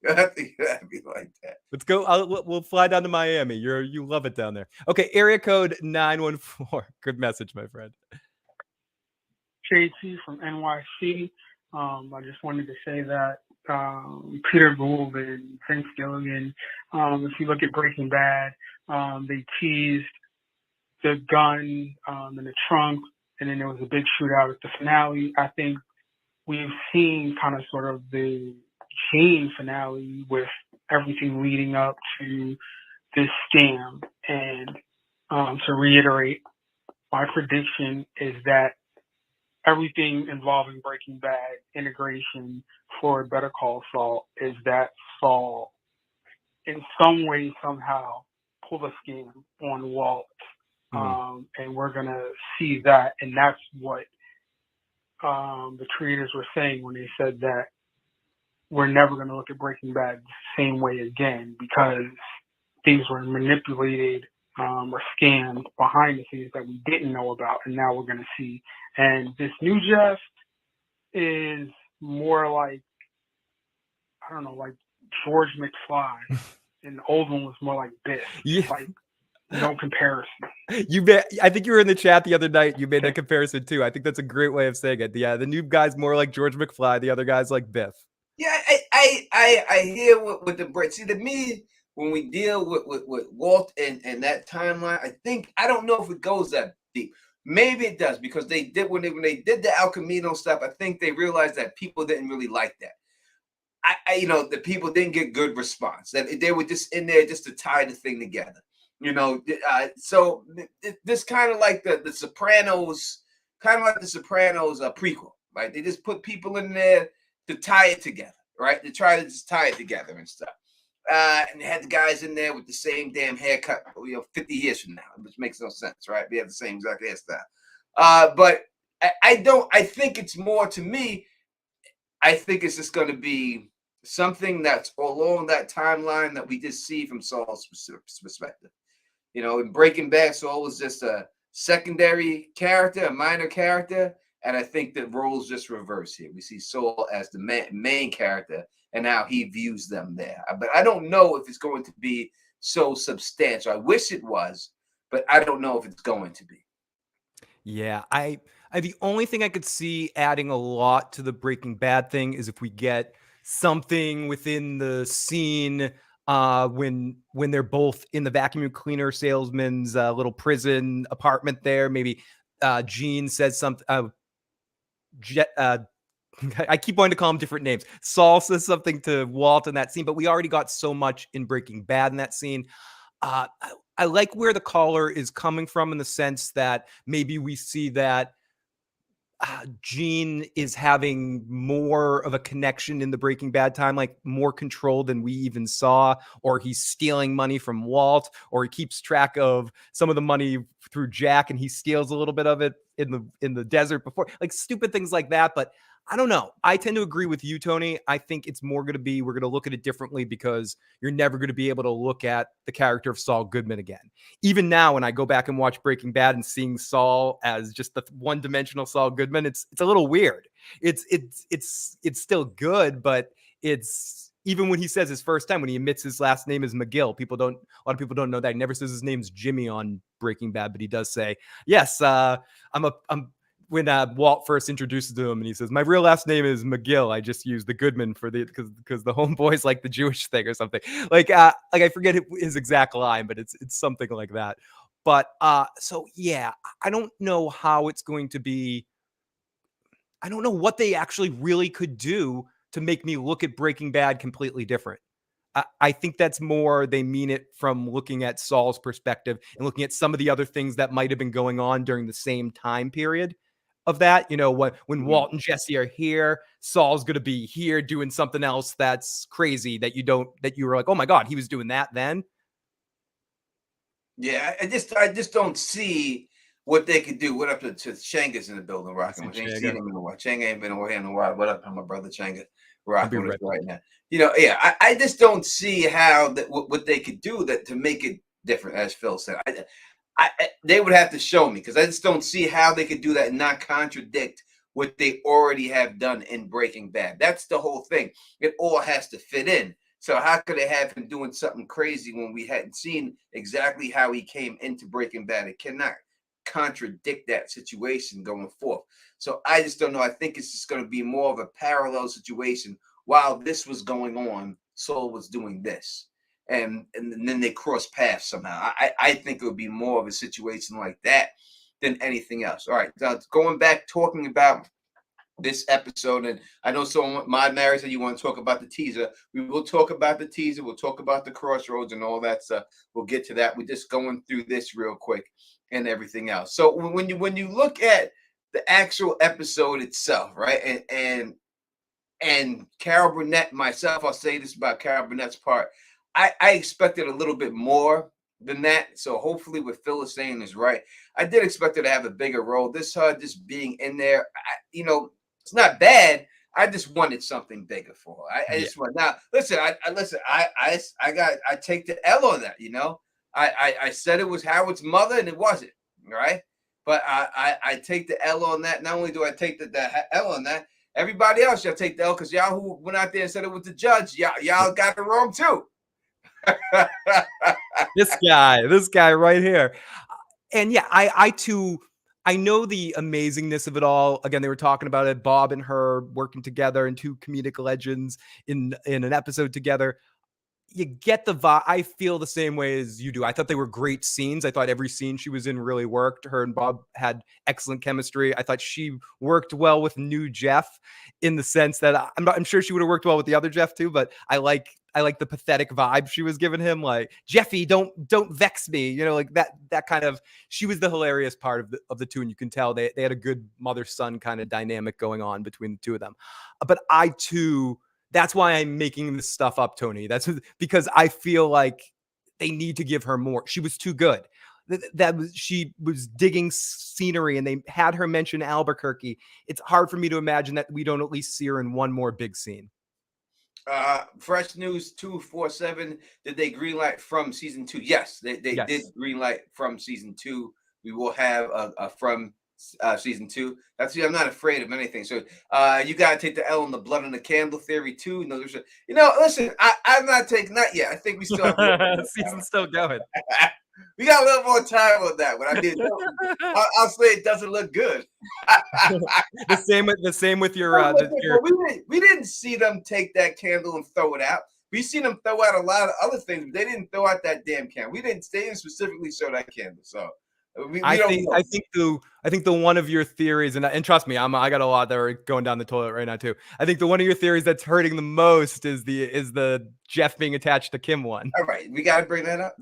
You have to be like that. Let's go. We'll fly down to Miami. You love it down there. Okay, area code 914. Good message, my friend. JT from NYC. I just wanted to say that Peter Gould and Vince Gilligan, if you look at Breaking Bad, they teased the gun in the trunk, and then there was a big shootout at the finale. I think we've seen kind of sort of the chain finale with everything leading up to this scam. And to reiterate, my prediction is that everything involving Breaking Bad integration for Better Call Saul is that Saul, in some way, somehow, pull a scam on Walt. And we're going to see that. And that's what the creators were saying when they said that we're never going to look at Breaking Bad the same way again, because things were manipulated or scammed behind the scenes that we didn't know about, and now we're going to see. And this new Jeff is more like, I don't know, like George McFly, and the old one was more like Biff. Yeah. Like, no comparison. I think you were in the chat the other night. You made that comparison too. I think that's a great way of saying it. Yeah, the new guy's more like George McFly. The other guy's like Biff. Yeah, I hear what the break. See, to me, when we deal with Walt and that timeline, I don't know if it goes that deep. Maybe it does, because they did when they did the El Camino stuff. I think they realized that people didn't really like that. The people didn't get good response. That they were just in there just to tie the thing together. So this kind of like the Sopranos, prequel, right? They just put people in there to tie it together. right? To try to just tie it together and stuff. And they had the guys in there with the same damn haircut, 50 years from now, which makes no sense, right? We have the same exact hairstyle. But I think it's more, to me, I think it's just going to be something that's along that timeline that we just see from Saul's perspective. In Breaking Bad, Saul was just a secondary character, a minor character, and I think the roles just reverse here. We see Saul as the main character, and how he views them there. But I don't know if it's going to be so substantial. I wish it was, but I don't know if it's going to be. Yeah, I the only thing I could see adding a lot to the Breaking Bad thing is if we get something within the scene when they're both in the vacuum cleaner salesman's little prison apartment there. Maybe Gene says something. I keep wanting to call him different names. Saul says something to Walt in that scene, but we already got so much in Breaking Bad in that scene. I like where the caller is coming from in the sense that maybe we see that Gene is having more of a connection in the Breaking Bad time, like more control than we even saw, or he's stealing money from Walt, or he keeps track of some of the money through Jack and he steals a little bit of it in the desert before, like stupid things like that. But I don't know. I tend to agree with you, Tony. I think it's more going to be, we're going to look at it differently because you're never going to be able to look at the character of Saul Goodman again. Even now, when I go back and watch Breaking Bad and seeing Saul as just the one-dimensional Saul Goodman, it's a little weird. It's still good, but it's, even when he says his first time, when he admits his last name is McGill, a lot of people don't know that. He never says his name's Jimmy on Breaking Bad, but he does say, yes, when Walt first introduces to him and he says, my real last name is McGill. I just use the Goodman for because the homeboy's like the Jewish thing or something. Like I forget his exact line, but it's something like that. But so yeah, I don't know how it's going to be. I don't know what they actually really could do to make me look at Breaking Bad completely different. I think that's more, they mean it from looking at Saul's perspective and looking at some of the other things that might have been going on during the same time period of that. When Walt and Jesse are here, Saul's going to be here doing something else that's crazy that you were like, oh my God, he was doing that then. Yeah, I just don't see what they could do. What up to Changa's in the building rocking? Ain't seen him in a while. Changa ain't been away in a while. What up, my brother Changa? Rocking with us right now. Yeah, I just don't see how that what they could do that to make it different, as Phil said. They would have to show me, because I just don't see how they could do that and not contradict what they already have done in Breaking Bad. That's the whole thing. It all has to fit in. So how could they have him doing something crazy when we hadn't seen exactly how he came into Breaking Bad? It cannot contradict that situation going forth. So I just don't know. I think it's just going to be more of a parallel situation. While this was going on, Saul was doing this. And then they cross paths somehow. I think it would be more of a situation like that than anything else. All right, going back, talking about this episode, and I know someone, my Mary, said you want to talk about the teaser. We will talk about the teaser. We'll talk about the crossroads and all that stuff. We'll get to that. We're just going through this real quick and everything else. So when you look at the actual episode itself, right, and Carol Burnett, myself, I'll say this about Carol Burnett's part. I expected a little bit more than that. So hopefully what Phil is saying is right. I did expect her to have a bigger role. This her just being in there, it's not bad. I just wanted something bigger for her. I just want, now listen, I take the L on that, I said it was Howard's mother and it wasn't, right? But I take the L on that. Not only do I take the L on that, everybody else y'all take the L, because y'all who went out there and said it was the judge, y'all got it wrong too. This guy right here. And yeah, I too, I know the amazingness of it all. Again, they were talking about it, Bob and her working together and two comedic legends in an episode together. You get the vibe. I feel the same way as you do. I thought they were great scenes. I thought every scene she was in really worked. Her and Bob had excellent chemistry. I thought she worked well with new Jeff, in the sense that I'm sure she would have worked well with the other Jeff too, but I like the pathetic vibe she was giving him, like, Jeffy, don't vex me, like that kind of. She was the hilarious part of the two, and you can tell they had a good mother-son kind of dynamic going on between the two of them. But I too That's why I'm making this stuff up, Tony. That's because I feel like they need to give her more. She was too good. She was digging scenery, and they had her mention Albuquerque. It's hard for me to imagine that we don't at least see her in one more big scene. Fresh News 247. Did they greenlight from season 2? Yes, they Yes. did greenlight from season 2. We will have a from season 2. That's I'm not afraid of anything. So you gotta take the L on the blood on the candle theory too. Listen, I'm not taking that yet. I think we still have season's still going. We got a little more time on that one. I mean, I'll say it doesn't look good. the same with your. We didn't see them take that candle and throw it out. We seen them throw out a lot of other things, but they didn't throw out that damn candle. They didn't specifically show that candle. So I think the one of your theories, and trust me, I got a lot that are going down the toilet right now too. I think the one of your theories that's hurting the most is the Jeff being attached to Kim one. All right, we got to bring that up.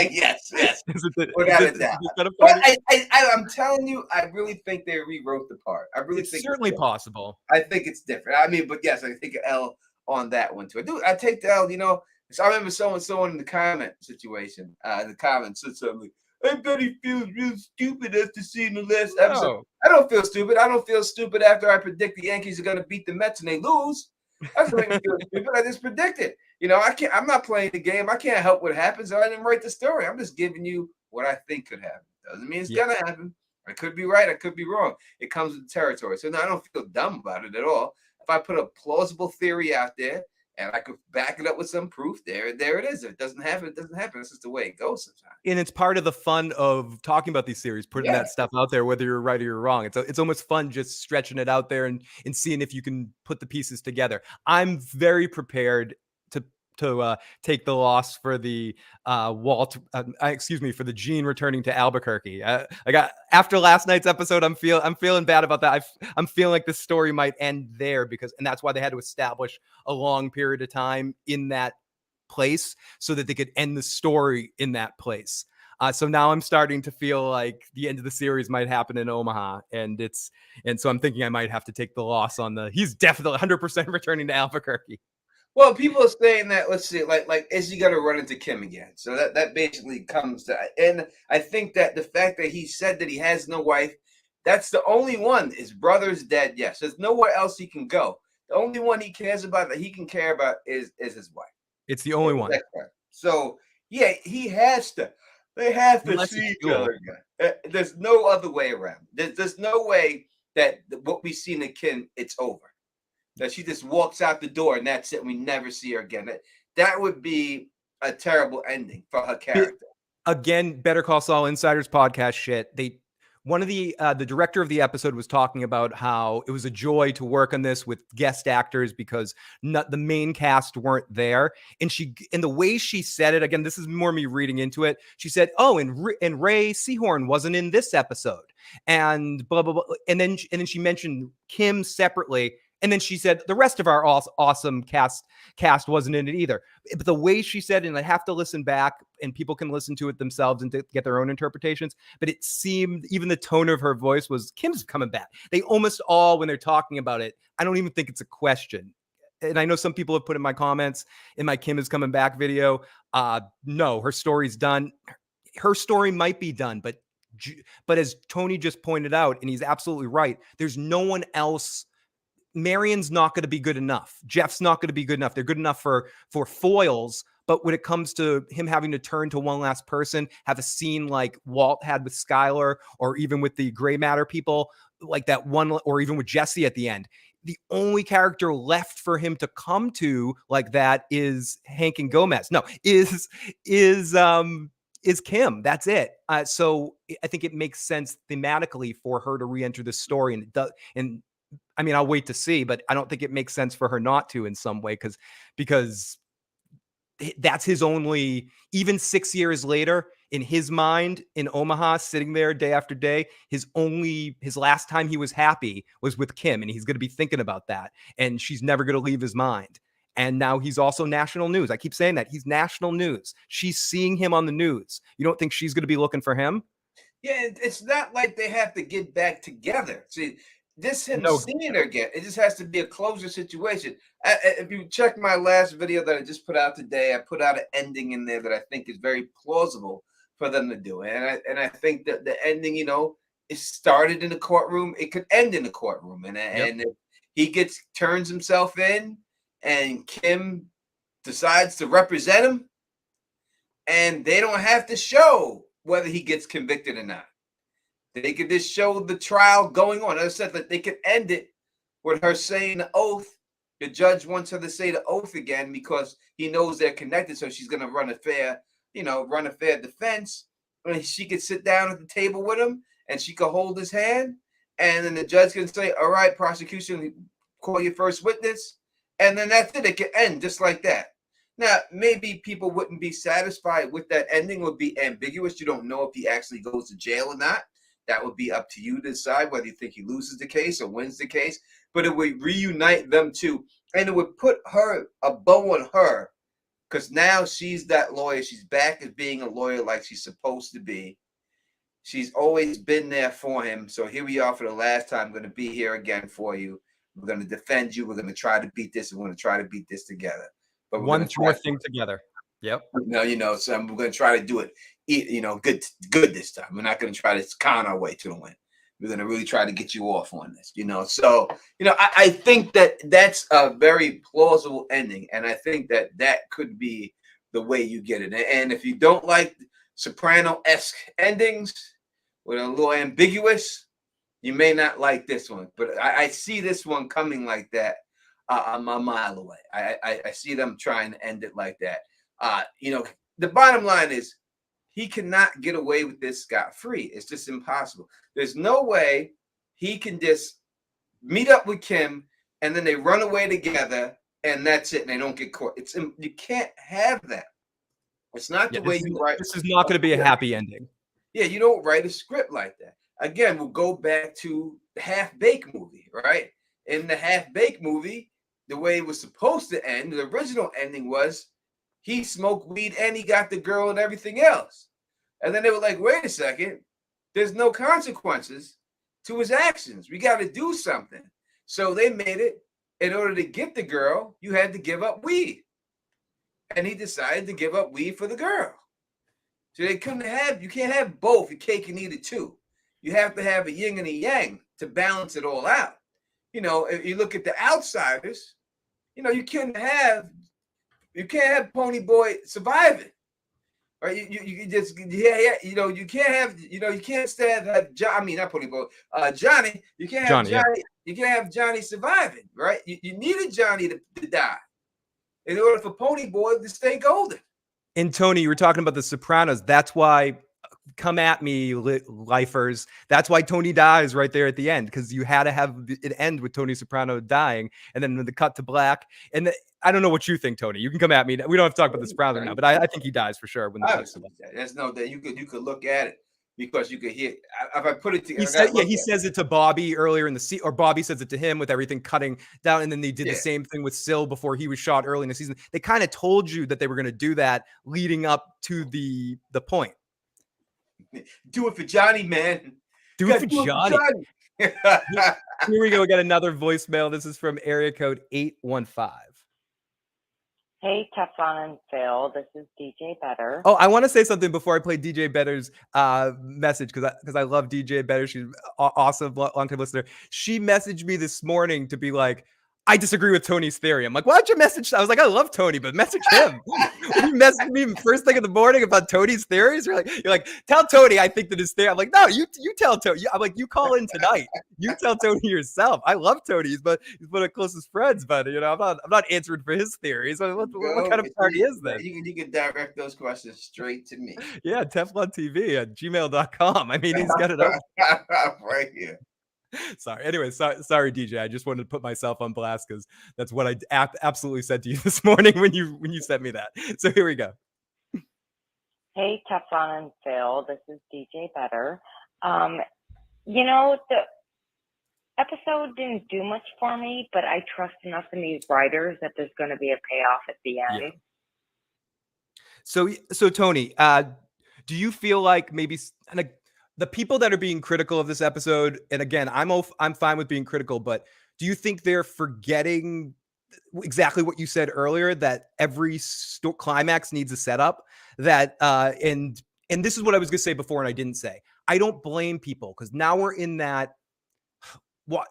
Yes. Without a doubt. I'm telling you, I really think they rewrote the part. I really think it's certainly possible. I think it's different. I mean, but yes, I take an L on that one too. I take the L. So I remember someone in the comment situation, in the comments said something like, I bet he feels real stupid after seeing the last episode. I don't feel stupid. I don't feel stupid after I predict the Yankees are going to beat the Mets and they lose. That's what makes me feel stupid. I just predicted. I'm not playing the game. I can't help what happens. I didn't write the story. I'm just giving you what I think could happen. Doesn't mean it's going to happen. I could be right. I could be wrong. It comes with the territory. So no, I don't feel dumb about it at all. If I put a plausible theory out there, and I could back it up with some proof. There it is. If it doesn't happen, it doesn't happen. It's just the way it goes sometimes. And it's part of the fun of talking about these series, putting that stuff out there, whether you're right or you're wrong. It's almost fun just stretching it out there and seeing if you can put the pieces together. I'm very prepared to take the loss for the for the Gene returning to Albuquerque. After last night's episode, I'm feeling bad about that. I'm feeling like the story might end there and that's why they had to establish a long period of time in that place so that they could end the story in that place. So now I'm starting to feel like the end of the series might happen in Omaha, and so I'm thinking I might have to take the loss on he's definitely 100% returning to Albuquerque. Well, people are saying that, let's see, like is he going to run into Kim again? So that basically comes to, and I think that the fact that he said that he has no wife, that's the only one. His brother's dead, yes. There's nowhere else he can go. The only one he cares about that he can care about is his wife. It's the only one. So, yeah, he has to. They have to see each other again. There's no other way around. There's no way that what we see in Kim, it's over. That she just walks out the door and that's it. We never see her again. That would be a terrible ending for her character. Again, Better Call Saul Insiders podcast shit. One of the director of the episode was talking about how it was a joy to work on this with guest actors because the main cast weren't there. And the way she said it, again, this is more me reading into it. She said, "Oh, and Rhea Seehorn wasn't in this episode," and blah blah blah. And then she mentioned Kim separately. And then she said the rest of our awesome cast wasn't in it either. But the way she said, and I have to listen back, and people can listen to it themselves and to get their own interpretations. But it seemed, even the tone of her voice was, Kim's coming back. They almost all, when they're talking about it, I don't even think it's a question. And I know some people have put in my comments in my Kim is coming back video. No, her story's done. Her story might be done, but as Tony just pointed out, and he's absolutely right, there's no one else. Marion's not going to be good enough. Jeff's not going to be good enough. They're good enough for foils. But when it comes to him having to turn to one last person, have a scene like Walt had with Skylar, or even with the Gray Matter people, like that one, or even with Jesse at the end, the only character left for him to come to like that is Hank and Gomez. No, is Kim. That's it. So I think it makes sense thematically for her to re-enter the story, and it does. And I mean, I'll wait to see, but I don't think it makes sense for her not to in some way, because that's his only, even 6 years later, in his mind in Omaha, sitting there day after day, his last time he was happy was with Kim, and he's going to be thinking about that, and she's never going to leave his mind. And now he's also national news. I keep saying that. He's national news. She's seeing him on the news. You don't think she's going to be looking for him? Yeah, it's not like they have to get back together. See, this him No. seeing her again. It just has to be a closure situation. If you check my last video that I just put out today, I put out an ending in there that I think is very plausible for them to do. And I think that the ending, you know, it started in the courtroom. It could end in the courtroom. And if he turns himself in and Kim decides to represent him, and they don't have to show whether he gets convicted or not. They could just show the trial going on. As I said, that they could end it with her saying the oath. The judge wants her to say the oath again because he knows they're connected. So she's going to run a fair defense. And she could sit down at the table with him and she could hold his hand. And then the judge can say, all right, prosecution, call your first witness. And then that's it. It can end just like that. Now, maybe people wouldn't be satisfied with that ending. It would be ambiguous. You don't know if he actually goes to jail or not. That would be up to you to decide whether you think he loses the case or wins the case. But it would reunite them two. And it would put a bow on her. Because now she's that lawyer. She's back as being a lawyer like she's supposed to be. She's always been there for him. So here we are for the last time. I'm going to be here again for you. We're going to defend you. We're going to try to beat this. And we're going to try to beat this together. But one more thing together. Yep. No, so we're going to try to do it, good this time. We're not going to try to con our way to the win. We're going to really try to get you off on this, So, I think that that's a very plausible ending. And I think that could be the way you get it. And if you don't like Soprano-esque endings, with a little ambiguous, you may not like this one. But I see this one coming like that. I'm a mile away. I see them trying to end it like that. The bottom line is he cannot get away with this scot-free. It's just impossible. There's no way he can just meet up with Kim and then they run away together and that's it and they don't get caught. You can't have that. It's not the way you write. This is not going to be a happy ending. Yeah, you don't write a script like that. Again, we'll go back to the Half-Baked movie, right? In the Half-Baked movie, the way it was supposed to end, the original ending was he smoked weed and he got the girl and everything else. And then they were like, wait a second, there's no consequences to his actions. We got to do something. So they made it, in order to get the girl, you had to give up weed. And he decided to give up weed for the girl. So you can't have both. Your cake and eat it too. You have to have a yin and a yang to balance it all out. If you look at the Outsiders, you can't have Pony Boy surviving, right? You can't stand not Pony Boy, Johnny. You can't have Johnny. You can't have Johnny surviving, right? You needed Johnny to die in order for Pony Boy to stay golden. And Tony, you were talking about the Sopranos. That's why, come at me, lifers. That's why Tony dies right there at the end, because you had to have it end with Tony Soprano dying, and then the cut to black. And I don't know what you think, Tony. You can come at me. We don't have to talk about the Sopranos now, but I think he dies for sure when the cuts to black. There's no that you could look at it because you could hear. If I put it together, he says it to Bobby earlier in the season, or Bobby says it to him with everything cutting down, and then they did the same thing with Syl before he was shot early in the season. They kind of told you that they were going to do that leading up to the point. Do it for Johnny, man. Do it for Johnny. Here we go. We got another voicemail. This is from area code 815. Hey, Teflon and Phil. This is DJ Better. Oh, I want to say something before I play DJ Better's message, because I love DJ Better. She's awesome, long-time listener. She messaged me this morning to be like, I disagree with Tony's theory. I'm like, why'd you message? I was like, I love Tony, but message him. You messaged me first thing in the morning about Tony's theories. You're like, tell Tony I think that his theory. I'm like, no, you tell Tony. I'm like, you call in tonight. You tell Tony yourself. I love Tony. He's one of the closest friends, but I'm not answering for his theories. What kind of party is this? You can direct those questions straight to me. Yeah, Teflon TV at gmail.com. I mean, he's got it up right here. Sorry. Anyway, sorry, DJ. I just wanted to put myself on blast because that's what I absolutely said to you this morning when you sent me that. So here we go. Hey, Teflon and Phil. This is DJ Better. The episode didn't do much for me, but I trust enough in these writers that there's going to be a payoff at the end. Yeah. So Tony, do you feel like maybe The people that are being critical of this episode, and again, I'm fine with being critical, but do you think they're forgetting exactly what you said earlier, that every climax needs a setup? That and this is what I was gonna say before, and I didn't say. I don't blame people, because now we're in that.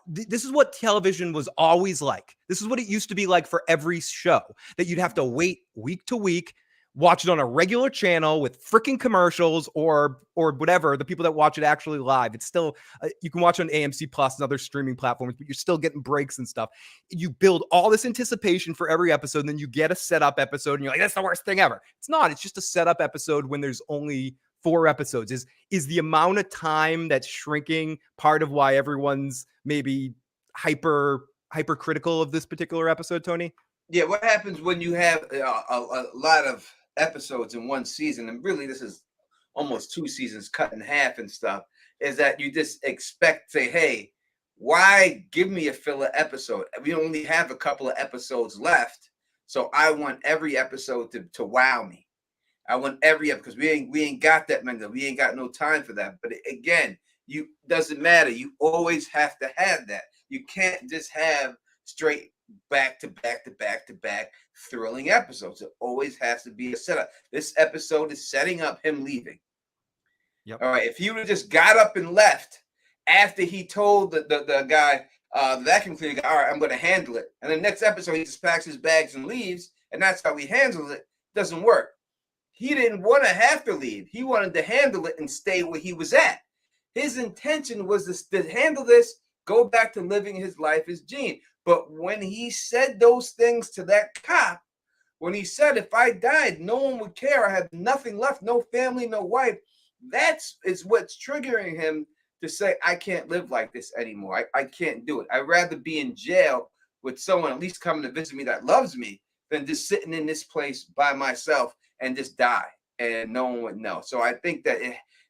This is what television was always like. This is what it used to be like for every show, that you'd have to wait week to week, watch it on a regular channel with freaking commercials or whatever. The people that watch it actually live, it's still you can watch on AMC Plus and other streaming platforms, but you're still getting breaks and stuff. You build all this anticipation for every episode, and then you get a setup episode, and you're like, that's the worst thing ever. It's not. It's just a setup episode when there's only 4 episodes. Is the amount of time that's shrinking part of why everyone's maybe hyper critical of this particular episode, Tony? Yeah, what happens when you have a lot of episodes in one season, and really this is almost 2 seasons cut in half and stuff, is that you just expect, say, hey, why give me a filler episode? We only have a couple of episodes left, so I want every episode to wow me. I want every episode, because we ain't got that many. We ain't got no time for that. But again, you doesn't matter. You always have to have that. You can't just have straight back to back to back to back thrilling episodes. It always has to be a setup. This episode is setting up him leaving. Yep. All right. If he would have just got up and left after he told the guy, the vacuum cleaner guy, all right, I'm going to handle it, and the next episode he just packs his bags and leaves, and that's how he handles it, doesn't work. He didn't want to have to leave. He wanted to handle it and stay where he was at. His intention was to handle this, go back to living his life as Gene. But when he said those things to that cop, when he said, if I died, no one would care, I have nothing left, no family, no wife, is what's triggering him to say, I can't live like this anymore. I can't do it. I'd rather be in jail with someone at least coming to visit me that loves me than just sitting in this place by myself and just die, and no one would know. So I think that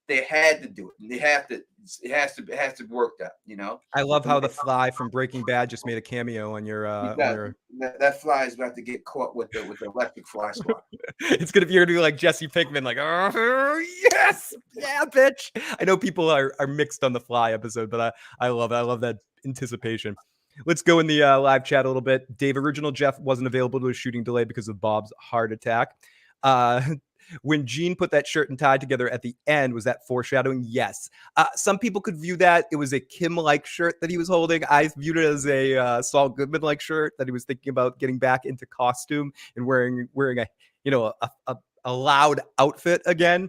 they had to do it. They have to. It has to work that. You know. I love how the Fly from Breaking Bad just made a cameo on your. That Fly is about to get caught with the electric fly squad. You're gonna be like Jesse Pinkman, like, oh yes, yeah, bitch. I know people are mixed on the Fly episode, but I love it. I love that anticipation. Let's go in the live chat a little bit. Dave, original Jeff wasn't available to a shooting delay because of Bob's heart attack. When Gene put that shirt and tie together at the end, was that foreshadowing? Yes. Some people could view that it was a Kim-like shirt that he was holding. I viewed it as a Saul Goodman-like shirt that he was thinking about getting back into costume and wearing a loud outfit again.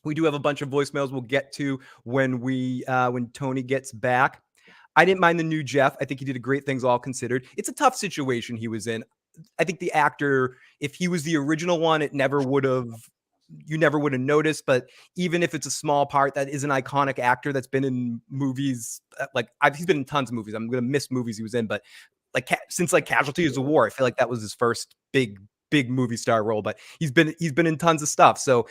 We do have a bunch of voicemails we'll get to when Tony gets back. I didn't mind the new Jeff. I think he did great things, all considered. It's a tough situation he was in. I think the actor, if he was the original one, you never would have noticed. But even if it's a small part, that is an iconic actor that's been in movies. He's been in tons of movies. I'm going to miss movies he was in, but since Casualty is a War, I feel like that was his first big movie star role. But he's been in tons of stuff. So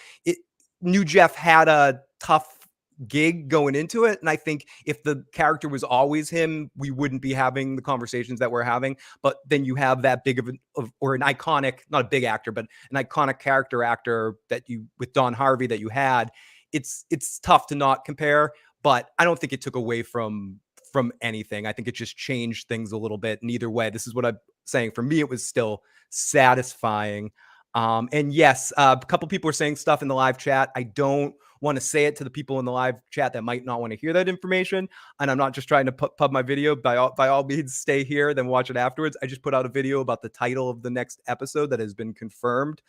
new Jeff had a tough gig going into it, and I think if the character was always him, we wouldn't be having the conversations that we're having. But then you have that big an iconic, not a big actor, but an iconic character actor that you, with Don Harvey, that you had. It's tough to not compare, but I don't think it took away from anything. I think it just changed things a little bit. And either way, this is what I'm saying. For me, it was still satisfying. And yes, a couple people were saying stuff in the live chat. I don't want to say it to the people in the live chat that might not want to hear that information. And I'm not just trying to pub my video. By all means, stay here, then watch it afterwards. I just put out a video about the title of the next episode that has been confirmed.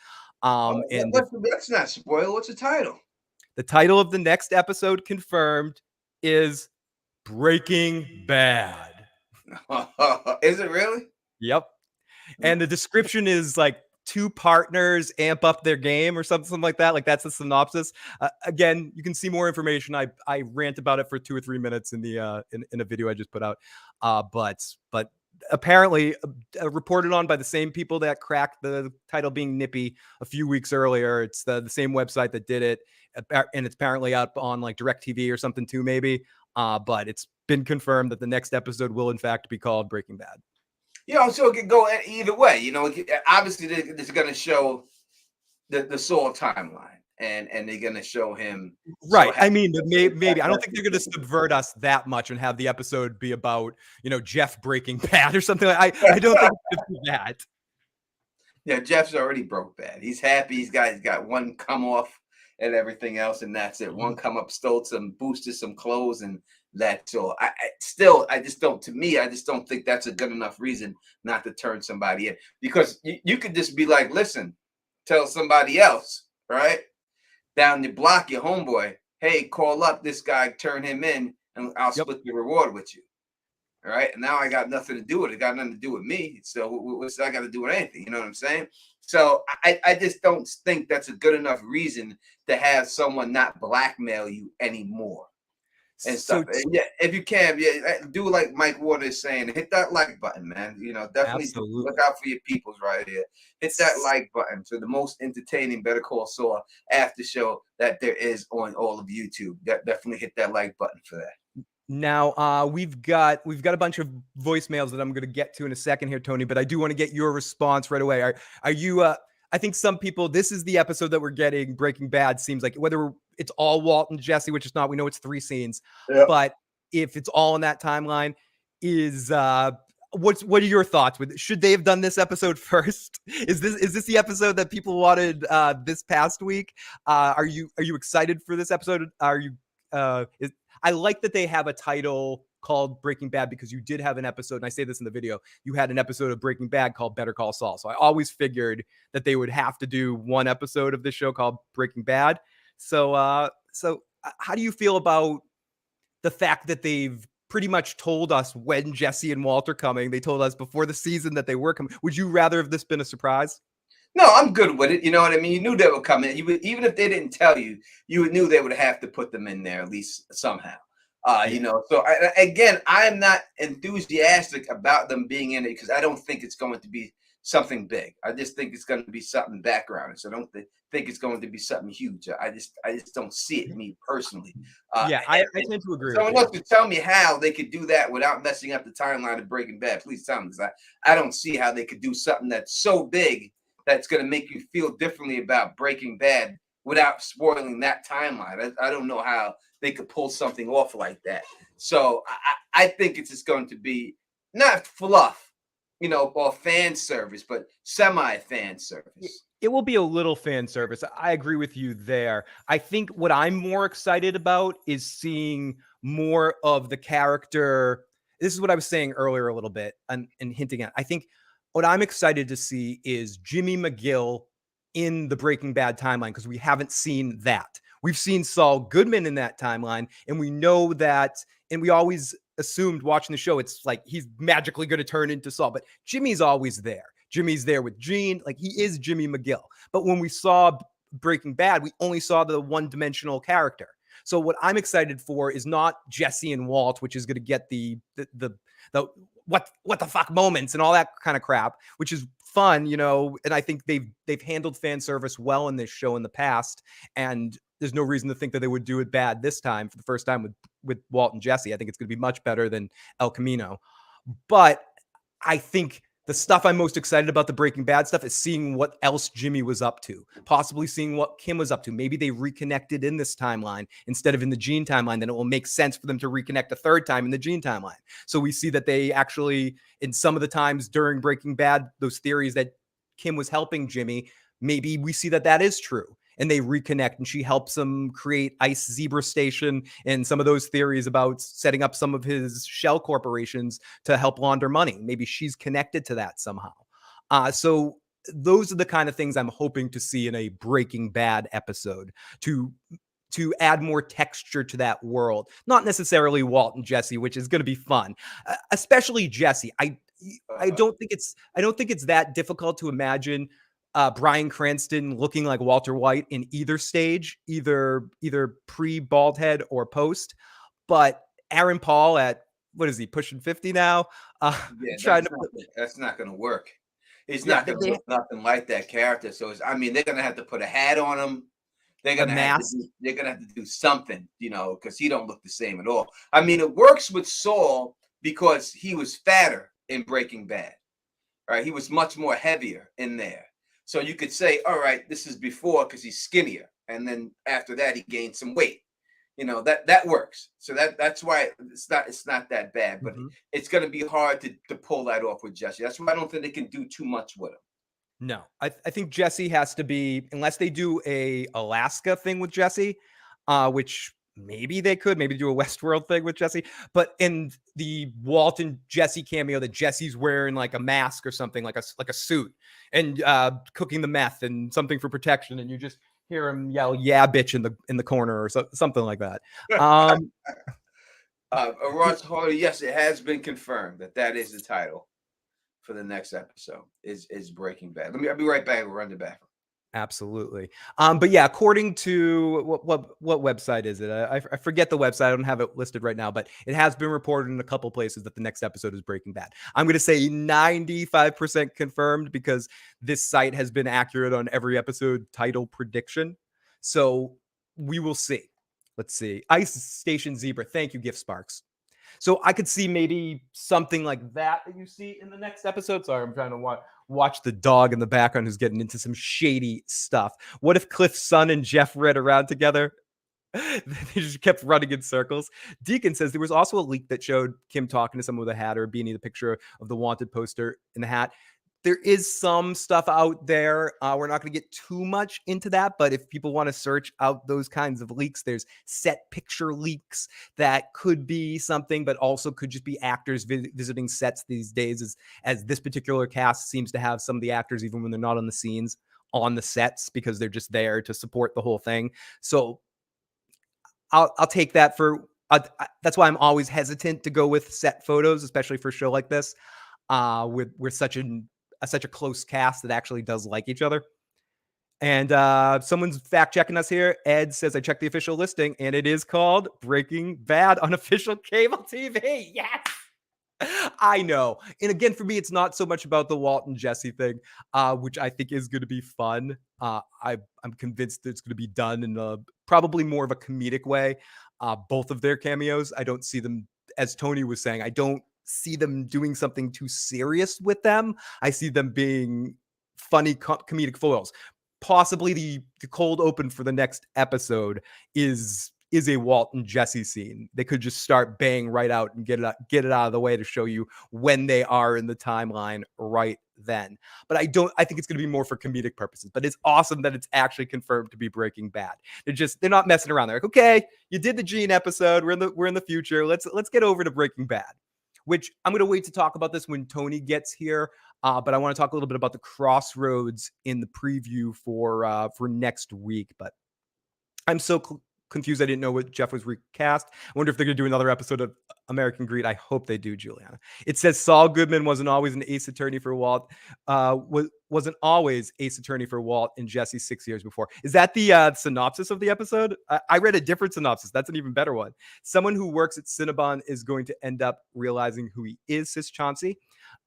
That's not spoil. What's the title? The title of the next episode confirmed is Breaking Bad. Is it really? Yep. And the description is like, 2 partners amp up their game or something like that. Like, that's the synopsis. Again, you can see more information. I rant about it for 2 or 3 minutes in the in a video I just put out. But apparently reported on by the same people that cracked the title being Nippy a few weeks earlier. It's the same website that did it, and it's apparently up on like DirecTV or something too, maybe. But it's been confirmed that the next episode will in fact be called Breaking Bad. So it could go either way. Obviously, this is going to show the Saul timeline. and they're gonna show him Right. so I mean, maybe I don't happy. think they're going to subvert us that much and have the episode be about, Jeff breaking bad or something. I don't think it's gonna be that. Yeah, Jeff's already broke bad. He's happy. He's got one come off and everything else, and that's it. One come up, stole some boosted some clothes, and that's all. I just don't. To me, I just don't think that's a good enough reason not to turn somebody in, because you could just be like, listen, tell somebody else, right, down the block, your homeboy, hey, call up this guy, turn him in, and I'll split the reward with you. All right. And now I got nothing to do with it. It got nothing to do with me. So what's I got to do with anything? You know what I'm saying? So I just don't think that's a good enough reason to have someone not blackmail you anymore and stuff. And yeah, if you can, do like Mike Water is saying, hit that like button, man. Definitely look out for your peoples right here. Hit that like button for the most entertaining Better Call Saul after show that there is on all of YouTube. Definitely hit that like button for that. Now, we've got a bunch of voicemails that I'm going to get to in a second here, Tony, but I do want to get your response right away. Are you, I think some people, this is the episode that we're getting, Breaking Bad, seems like, whether it's all Walt and Jesse, which is not, we know it's 3 scenes, but if it's all in that timeline, is, what are your thoughts with it? Should they have done this episode first? Is this the episode that people wanted, this past week? Are you excited for this episode? Are you, I like that they have a title called Breaking Bad, because you did have an episode, and I say this in the video, you had an episode of Breaking Bad called Better Call Saul. So I always figured that they would have to do one episode of this show called Breaking Bad. So how do you feel about the fact that they've pretty much told us when Jesse and Walt are coming? They told us before the season that they were coming. Would you rather have this been a surprise? No, I'm good with it. You know what I mean? You knew they would come in. Even if they didn't tell you, you knew they would have to put them in there at least somehow. So again, I'm not enthusiastic about them being in it, because I don't think it's going to be something big. I just think it's going to be something background. So I don't think it's going to be something huge. I just don't see it, me personally. I tend to agree. Someone else could tell me how they could do that without messing up the timeline of Breaking Bad. Please tell me, because I don't see how they could do something that's so big that's going to make you feel differently about Breaking Bad without spoiling that timeline. I don't know how they could pull something off like that. So I think it's just going to be not fluff, or fan service, but semi-fan service. It will be a little fan service. I agree with you there. I think what I'm more excited about is seeing more of the character. This is what I was saying earlier a little bit and hinting at. I think what I'm excited to see is Jimmy McGill in the Breaking Bad timeline, because we haven't seen that. We've seen Saul Goodman in that timeline, and we know that, and we always assumed watching the show, it's like he's magically going to turn into Saul, but Jimmy's always there. Jimmy's there with Gene, like he is Jimmy McGill. But when we saw Breaking Bad, we only saw the one-dimensional character. So what I'm excited for is not Jesse and Walt, which is going to get the what the fuck moments and all that kind of crap, which is fun, and I think they've handled fan service well in this show in the past, and there's no reason to think that they would do it bad this time for the first time with Walt and Jesse. I think it's going to be much better than El Camino. But I think the stuff I'm most excited about, the Breaking Bad stuff, is seeing what else Jimmy was up to, possibly seeing what Kim was up to. Maybe they reconnected in this timeline instead of in the Gene timeline. Then it will make sense for them to reconnect a third time in the Gene timeline. So we see that they actually, in some of the times during Breaking Bad, those theories that Kim was helping Jimmy, maybe we see that is true. And they reconnect, and she helps him create Ice Zebra Station and some of those theories about setting up some of his shell corporations to help launder money. Maybe she's connected to that somehow. So those are the kind of things I'm hoping to see in a Breaking Bad episode to add more texture to that world. Not necessarily Walt and Jesse, which is going to be fun, especially Jesse. I don't think it's that difficult to imagine Bryan Cranston looking like Walter White in either stage, either pre-bald head or post. But Aaron Paul at, what is he, pushing 50 now? That's not going to work. He's not going to look nothing like that character. So they're going to have to put a hat on him. They're going to have to do something, because he don't look the same at all. It works with Saul because he was fatter in Breaking Bad, right? He was much more heavier in there. So you could say, all right, this is before, because he's skinnier, and then after that he gained some weight. That works. So that's why it's not that bad, but it's going to be hard to pull that off with Jesse. That's why I don't think they can do too much with him. No, I think Jesse has to be, unless they do a Alaska thing with Jesse, which maybe they could maybe do a Westworld thing with Jesse, but in the Walt and Jesse cameo that Jesse's wearing like a mask or something, like a suit, and cooking the meth and something for protection, and you just hear him yell "yeah, bitch" in the corner or something like that. Ross Hardy, yes, it has been confirmed that is the title for the next episode is Breaking Bad. I'll be right back. We'll run the bathroom. Absolutely. But yeah, according to what website is it? I forget the website. I don't have it listed right now, but it has been reported in a couple places that the next episode is Breaking Bad. I'm going to say 95% confirmed because this site has been accurate on every episode title prediction. So we will see. Let's see. Ice Station Zebra. Thank you, Gift Sparks. So I could see maybe something like that you see in the next episode. Sorry, I'm trying to watch the dog in the background who's getting into some shady stuff. What if Cliff's son and Jeff ran around together? They just kept running in circles. Deacon says there was also a leak that showed Kim talking to someone with a hat or a beanie, the picture of the wanted poster in the hat. There is some stuff out there. We're not going to get too much into that, but if people want to search out those kinds of leaks, there's set picture leaks that could be something, but also could just be actors visiting sets these days, as this particular cast seems to have some of the actors, even when they're not on the scenes, on the sets because they're just there to support the whole thing. So I'll take that for. That's why I'm always hesitant to go with set photos, especially for a show like this. We're such a close cast that actually does like each other. And someone's fact checking us here. Ed says, I checked the official listing and it is called Breaking Bad on official cable TV. Yes. I know. And again, for me, it's not so much about the Walt and Jesse thing, which I think is going to be fun. I'm convinced that it's going to be done in probably more of a comedic way. Both of their cameos, I don't see them, as Tony was saying, I don't see them doing something too serious with them. I see them being funny comedic foils. Possibly the cold open for the next episode is a Walt and Jesse scene. They could just start bang right out and get it out of the way to show you when they are in the timeline right then. But I think it's going to be more for comedic purposes. But it's awesome that it's actually confirmed to be Breaking Bad. They're not messing around. They're like, okay, you did the Gene episode. We're in the future. Let's get over to Breaking Bad. Which I'm going to wait to talk about this when Tony gets here. But I want to talk a little bit about the crossroads in the preview for next week. But I'm so confused. I didn't know what Jeff was recast. I wonder if they're going to do another episode of American Greed. I hope they do, Juliana. It says Saul Goodman wasn't always an ace attorney for Walt. Wasn't always ace attorney for Walt and Jesse 6 years before. Is that the synopsis of the episode? I read a different synopsis. That's an even better one. Someone who works at Cinnabon is going to end up realizing who he is, says Chauncey.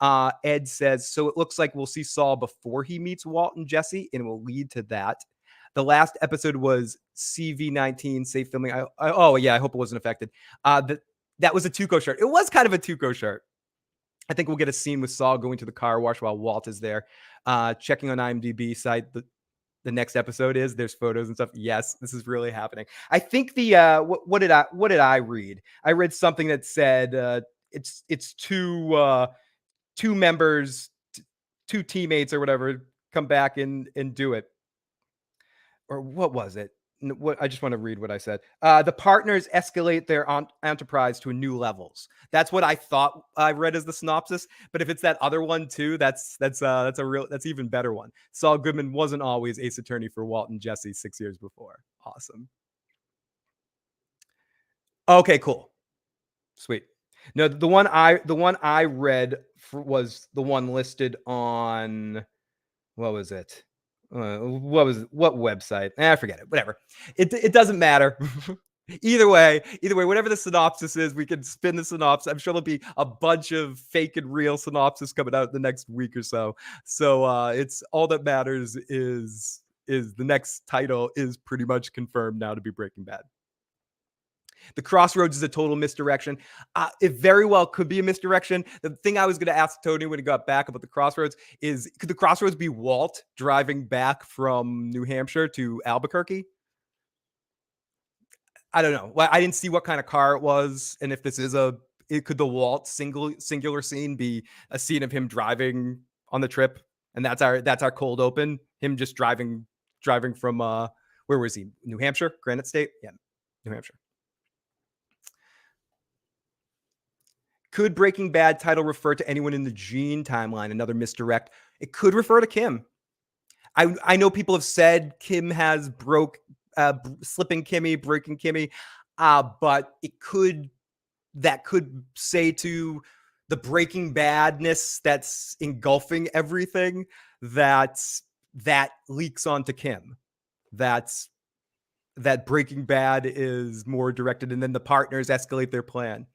Ed says, so it looks like we'll see Saul before he meets Walt and Jesse, and it will lead to that. The last episode was CV19, safe filming. I hope it wasn't affected. That was a Tuco shirt. It was kind of a Tuco shirt. I think we'll get a scene with Saul going to the car wash while Walt is there. Checking on IMDb site, the next episode is there's photos and stuff. Yes, this is really happening. I think what did I read? I read something that said it's two members, two teammates or whatever come back and do it. Or what was it? I just want to read what I said. The partners escalate their enterprise to new levels. That's what I thought I read as the synopsis. But if it's that other one too, that's even better one. Saul Goodman wasn't always ace attorney for Walt and Jesse 6 years before. Awesome. Okay, cool, sweet. No, the one I read was the one listed on, what was it? What website? I forget it. Whatever. It doesn't matter. Either way, whatever the synopsis is, we can spin the synopsis. I'm sure there'll be a bunch of fake and real synopsis coming out the next week or so. So it's all that matters is the next title is pretty much confirmed now to be Breaking Bad. The crossroads is a total misdirection. It very well could be a misdirection. The thing I was going to ask Tony when he got back about the crossroads is, could the crossroads be Walt driving back from New Hampshire to Albuquerque? I don't know. Well, I didn't see what kind of car it was, and if this is could the Walt singular scene be a scene of him driving on the trip, and that's our cold open, him just driving from where was he? New Hampshire, Granite State, yeah, New Hampshire. Could Breaking Bad title refer to anyone in the Gene timeline? Another misdirect. It could refer to Kim. I know people have said Kim has slipping Kimmy, breaking Kimmy, but that could say to the Breaking Badness that's engulfing everything that leaks onto Kim. That Breaking Bad is more directed, and then the partners escalate their plan.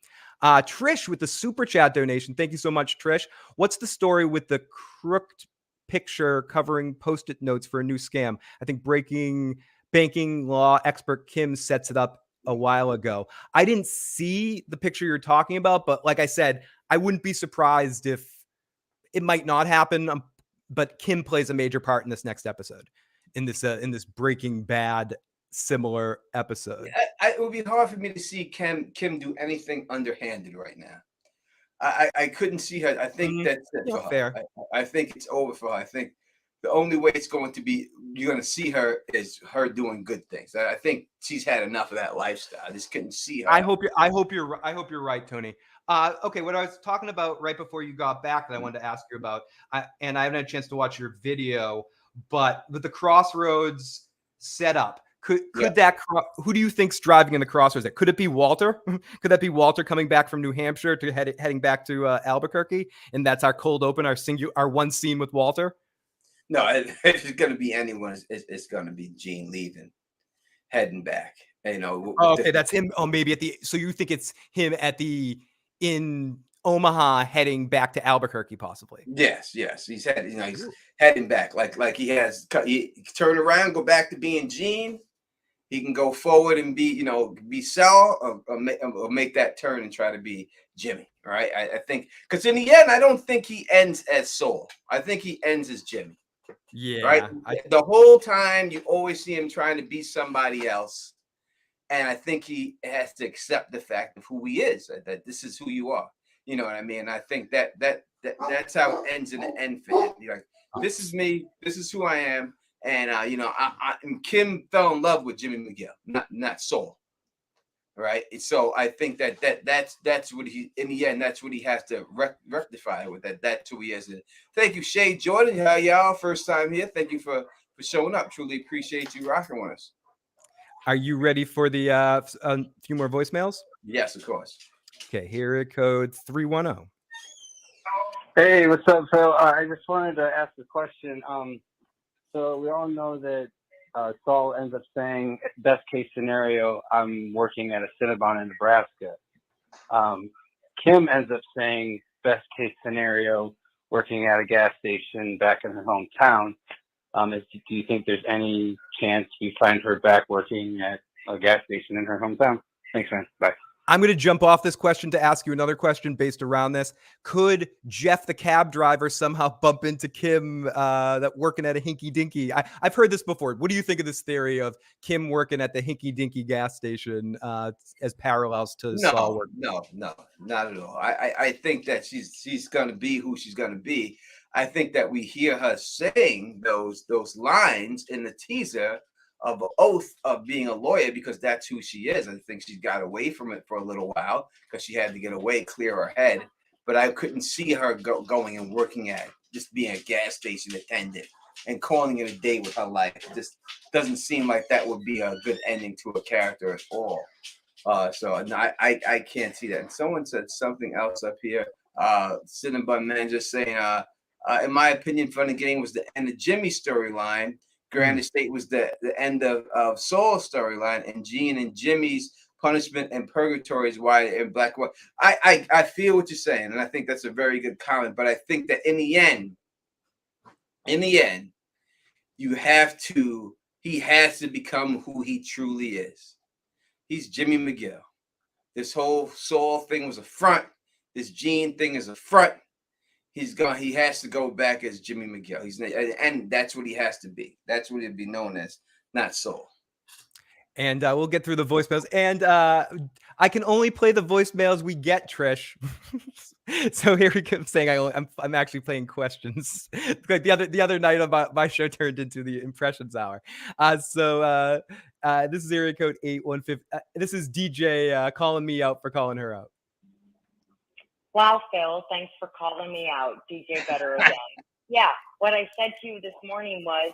Trish with the super chat donation. Thank you so much, Trish. What's the story with the crooked picture covering post-it notes for a new scam? I think banking law expert Kim sets it up a while ago. I didn't see the picture you're talking about, but like I said, I wouldn't be surprised if it might not happen. But Kim plays a major part in this next episode, in this Breaking Bad similar episode. It would be hard for me to see Kim do anything underhanded right now. I couldn't see her. I think that's it for her. Fair. I think it's over for her. I think the only way it's going to be, you're going to see her, is her doing good things. I think she's had enough of that lifestyle. I just couldn't see her. I hope you're right, Tony. Okay, what I was talking about right before you got back that I wanted to ask you about, and I haven't had a chance to watch your video, but with the Crossroads setup, could that, who do you think's driving in the Crossroads? Could it be Walter? Could that be Walter coming back from New Hampshire to heading back to Albuquerque, and that's our cold open, our one scene with Walter? No, if it's going to be anyone, it's going to be Gene leaving, heading back. You know. Okay, that's him. Oh, maybe so you think it's him in Omaha heading back to Albuquerque, possibly? Yes. He's heading back. Like he turn around, go back to being Gene. He can go forward and be Sal, or make that turn and try to be Jimmy. Right? I think, because in the end, I don't think he ends as Saul. I think he ends as Jimmy. Yeah. Right. The whole time you always see him trying to be somebody else, and I think he has to accept the fact of who he is. That this is who you are. You know what I mean? I think that's how it ends in the end for him. You're like, this is me. This is who I am. And and Kim fell in love with Jimmy McGill, not Saul. Right. So I think that's what he, in the end, that's what he has to rectify with that. That's who he is. Thank you, Shay Jordan. How y'all? First time here. Thank you for showing up. Truly appreciate you rocking with us. Are you ready for the few more voicemails? Yes, of course. Okay, here it code 310. Hey, what's up, Phil? I just wanted to ask a question. So we all know that Saul ends up saying, best case scenario, I'm working at a Cinnabon in Nebraska. Kim ends up saying, best case scenario, working at a gas station back in her hometown. Do you think there's any chance we find her back working at a gas station in her hometown? Thanks, man. Bye. I'm going to jump off this question to ask you another question based around this. Could Jeff, the cab driver, somehow bump into Kim that working at a Hinky Dinky? I've heard this before. What do you think of this theory of Kim working at the Hinky Dinky gas station as parallels to Saul work? No, not at all. I think that she's going to be who she's going to be. I think that we hear her saying those lines in the teaser of an oath of being a lawyer, because that's who she is. I think she got away from it for a little while because she had to get away, clear her head. But I couldn't see her going and working at just being a gas station attendant and calling it a day with her life. It just doesn't seem like that would be a good ending to a character at all. So no, I can't see that. And someone said something else up here. Cinnabon Man just saying, in my opinion, Fun and Game was the end of Jimmy's storyline. Granite State was the end of Saul's storyline, and Gene and Jimmy's punishment and purgatory is why in Black White. I feel what you're saying, and I think that's a very good comment. But I think that in the end, he has to become who he truly is. He's Jimmy McGill. This whole Saul thing was a front. This Gene thing is a front. He has to go back as Jimmy McGill. And that's what he has to be. That's what he'd be known as, not Saul. And we'll get through the voicemails. And I can only play the voicemails we get, Trish. So here he comes saying I'm actually playing questions. Like the other night on my show turned into the impressions hour. So this is area code 815. This is DJ calling me out for calling her out. Wow, Phil, thanks for calling me out. DJ Better again. Yeah, what I said to you this morning was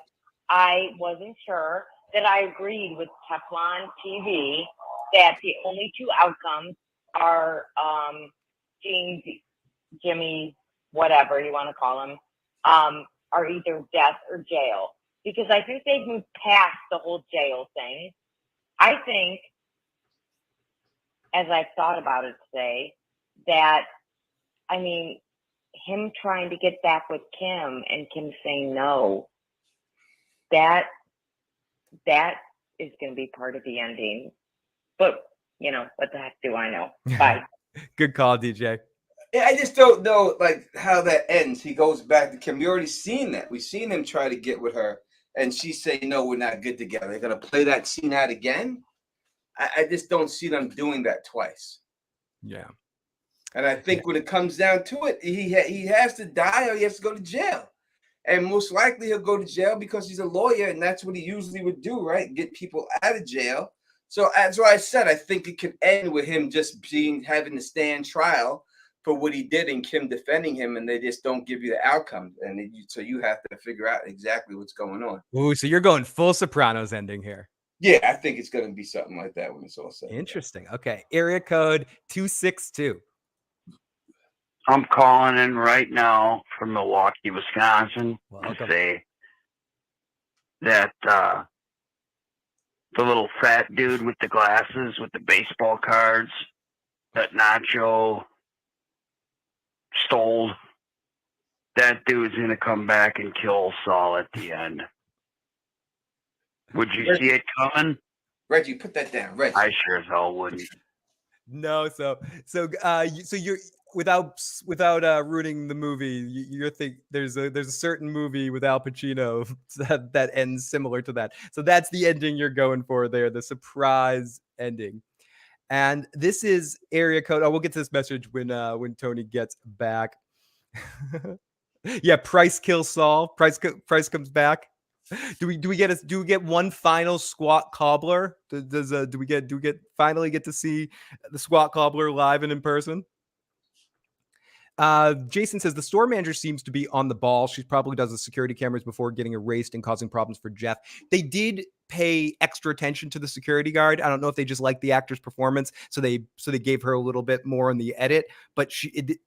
I wasn't sure that I agreed with Teflon TV that the only two outcomes are Gene, Jimmy, whatever you want to call them, are either death or jail. Because I think they've moved past the whole jail thing. I think, as I've thought about it today, that, I mean, him trying to get back with Kim and Kim saying no, that is going to be part of the ending. But, you know, what the heck do I know? Bye. Good call, DJ. Yeah, I just don't know like how that ends. He goes back to Kim. We already seen that. We've seen him try to get with her, and she's saying, no, we're not good together. They're going to play that scene out again? I just don't see them doing that twice. Yeah. And I think when it comes down to it, he has to die or he has to go to jail. And most likely he'll go to jail because he's a lawyer, and that's what he usually would do, right? Get people out of jail. So that's why I said I think it could end with him just having to stand trial for what he did and Kim defending him, and they just don't give you the outcome. And so you have to figure out exactly what's going on. Ooh, so you're going full Sopranos ending here. Yeah, I think it's going to be something like that when it's all said. Interesting. Okay. Area code 262. I'm calling in right now from Milwaukee, Wisconsin, to say that the little fat dude with the glasses with the baseball cards that Nacho stole, that dude's going to come back and kill Saul at the end. Would you see it coming? Reggie, put that down. Reggie. I sure as hell wouldn't. No, so you're without ruining the movie, you're there's a certain movie with Al Pacino that ends similar to that. So that's the ending you're going for there, the surprise ending. And this is area code. Oh, we'll get to this message when Tony gets back. Yeah, Price kills Saul. Price comes back. Do we get one final squat cobbler? Do we finally get to see the squat cobbler live and in person? Jason says the store manager seems to be on the ball. She probably does the security cameras before getting erased and causing problems for Jeff. They did pay extra attention to the security guard. I don't know if they just liked the actor's performance, so they gave her a little bit more in the edit. But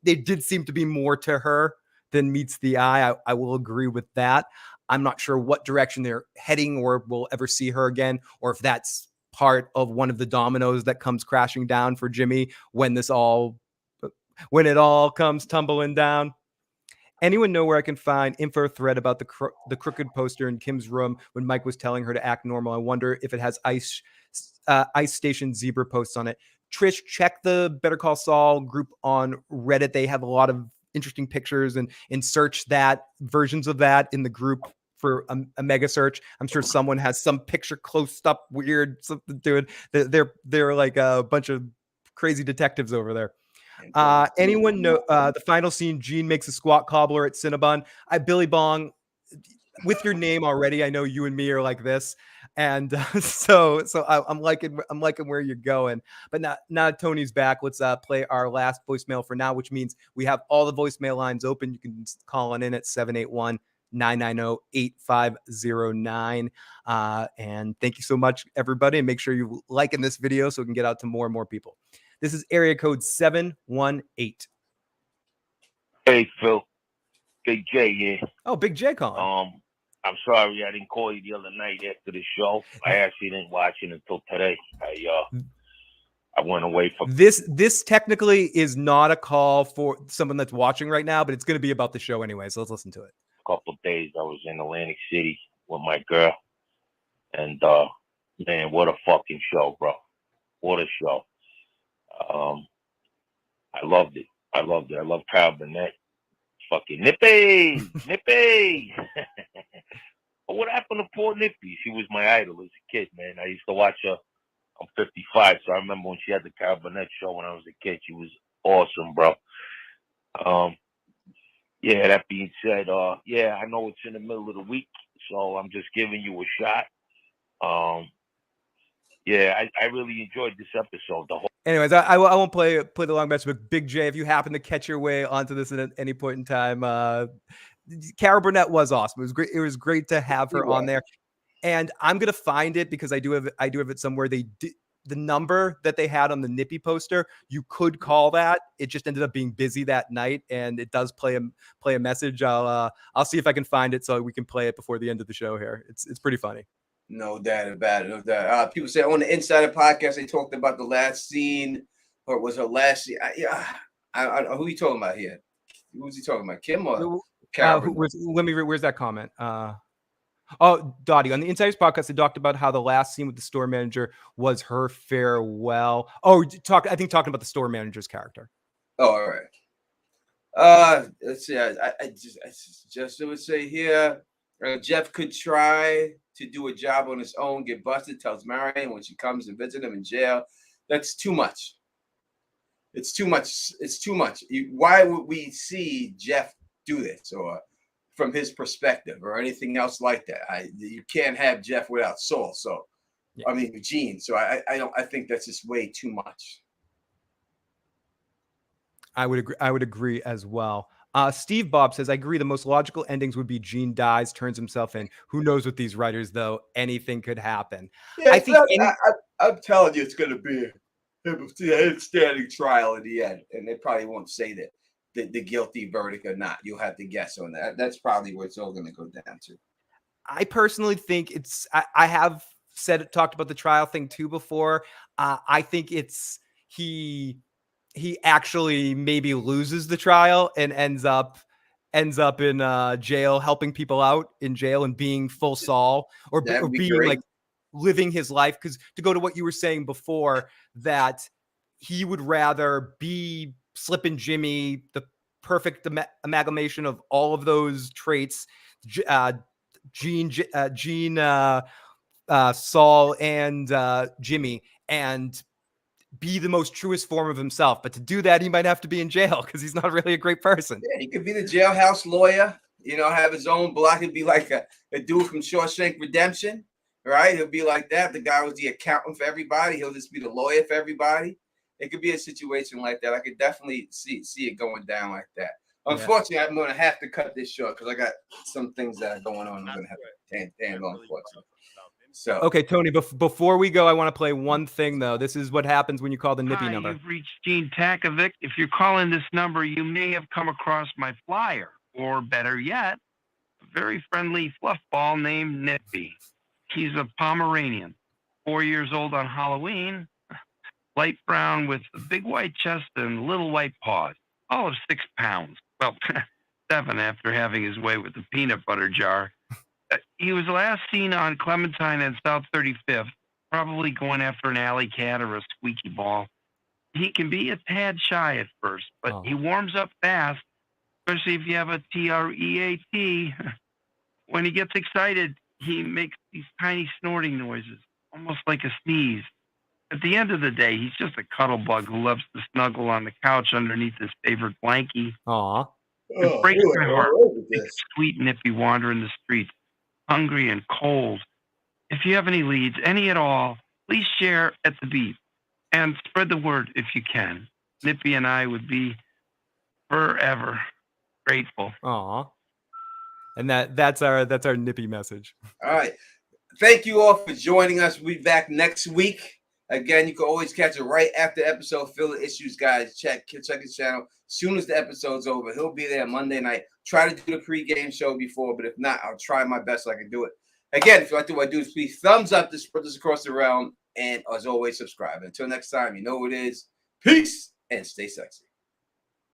they did seem to be more to her than meets the eye. I will agree with that. I'm not sure what direction they're heading or we'll ever see her again, or if that's part of one of the dominoes that comes crashing down for Jimmy when it all comes tumbling down. Anyone know where I can find info thread about the crooked poster in Kim's room when Mike was telling her to act normal? I wonder if it has ice station zebra posts on it. Trish, check the Better Call Saul group on Reddit. They have a lot of interesting pictures and search that versions of that in the group for a mega search. I'm sure someone has some picture close up weird something doing. They're like a bunch of crazy detectives over there. Anyone know the final scene? Gene makes a squat cobbler at Cinnabon. Billy Bong, with your name already, I know you and me are like this, and so I'm liking where you're going. But now Tony's back. Let's play our last voicemail for now, which means we have all the voicemail lines open. You can call in at 781-990-8509. And thank you so much, everybody. And make sure you like in this video so we can get out to more and more people. This is area code 718. Hey, Phil. Big J here. Oh, Big J calling. I'm sorry I didn't call you the other night after the show. I actually didn't watch it until today. I went away from this technically is not a call for someone that's watching right now, but it's going to be about the show anyway, so let's listen to it. A couple of days I was in Atlantic City with my girl, and man, what a fucking show, bro. What a show. I loved it. I love Burnett. Fucking Nippy. But what happened to poor Nippy? She was my idol as a kid, man. I used to watch her. I'm 55, so I remember when she had the Carol Burnett show when I was a kid. She was awesome, bro. Yeah, that being said, yeah, I know it's in the middle of the week, so I'm just giving you a shot. Yeah, I really enjoyed this episode. Anyways, I won't play the long match, but Big J, if you happen to catch your way onto this at any point in time, Carol Burnett was awesome. It was great. It was great to have her on there, and I'm gonna find it because I do have it somewhere. The number that they had on the Nippy poster, you could call that. It just ended up being busy that night, and it does play a message. I'll see if I can find it so we can play it before the end of the show here. It's pretty funny. No doubt about it. No doubt. People say on the Insider podcast they talked about the last scene, or it was her last scene. Who are you talking about here? Who's he talking about? Kim or Carol? Where's that comment? Dottie, on the Insiders podcast, they talked about how the last scene with the store manager was her farewell. I think talking about the store manager's character. Oh, all right. Let's see. I just would say here, Jeff could try to do a job on his own, get busted, tells Marion when she comes and visit him in jail. That's too much. It's too much. It's too much. Why would we see Jeff do this, or from his perspective, or anything else like that? You can't have Jeff without Saul. So, yeah. I mean, Eugene. So I think that's just way too much. I would agree as well. Steve Bob says, I agree. The most logical endings would be Gene dies, turns himself in. Who knows with these writers, though? Anything could happen. Yeah, I'm telling you, it's going to be a standing trial in the end. And they probably won't say that the guilty verdict or not. You'll have to guess on that. That's probably what it's all going to go down to. I personally think I have talked about the trial thing too before. I think he actually maybe loses the trial and ends up in jail, helping people out in jail and being full Saul or being great. Like living his life. Because to go to what you were saying before, that he would rather be Slippin' Jimmy, the perfect amalgamation of all of those traits, Gene, Saul, and Jimmy, and be the most truest form of himself. But to do that, he might have to be in jail because he's not really a great person. Yeah, he could be the jailhouse lawyer, have his own block. He'd be like a dude from Shawshank Redemption, right? He'll be like that. The guy was the accountant for everybody. He'll just be the lawyer for everybody. It could be a situation like that. I could definitely see it going down like that. Unfortunately, I'm going to have to cut this short because I got some things that are going on. I'm going to have to stand on, unfortunately. So okay, Tony, before we go, I want to play one thing, though. This is what happens when you call the Nippy number. You've reached Gene Takovic. If you're calling this number, you may have come across my flyer, or better yet, a very friendly fluff ball named Nippy. He's a Pomeranian, 4 years old on Halloween, light brown with a big white chest and little white paws, all of 6 pounds. Well, 7 after having his way with the peanut butter jar. He was last seen on Clementine and South 35th, probably going after an alley cat or a squeaky ball. He can be a tad shy at first, but he warms up fast, especially if you have a TREAT. When he gets excited, he makes these tiny snorting noises, almost like a sneeze. At the end of the day, he's just a cuddle bug who loves to snuggle on the couch underneath his favorite blankie. Aww. It breaks my heart. Sweet Nippy wandering the streets, hungry and cold. If you have any leads, any at all, please share at the beat and spread the word if you can. Nippy and I would be forever grateful. Aw. And that's our Nippy message. All right. Thank you all for joining us. We'll be back next week. Again, you can always catch it right after the episode. Fill the issues, guys. Check his channel. As soon as the episode's over, he'll be there Monday night. Try to do the pregame show before, but if not, I'll try my best so I can do it. Again, if you like what I do, please thumbs up to spread this across the realm. And as always, subscribe. Until next time, you know what it is. Peace and stay sexy.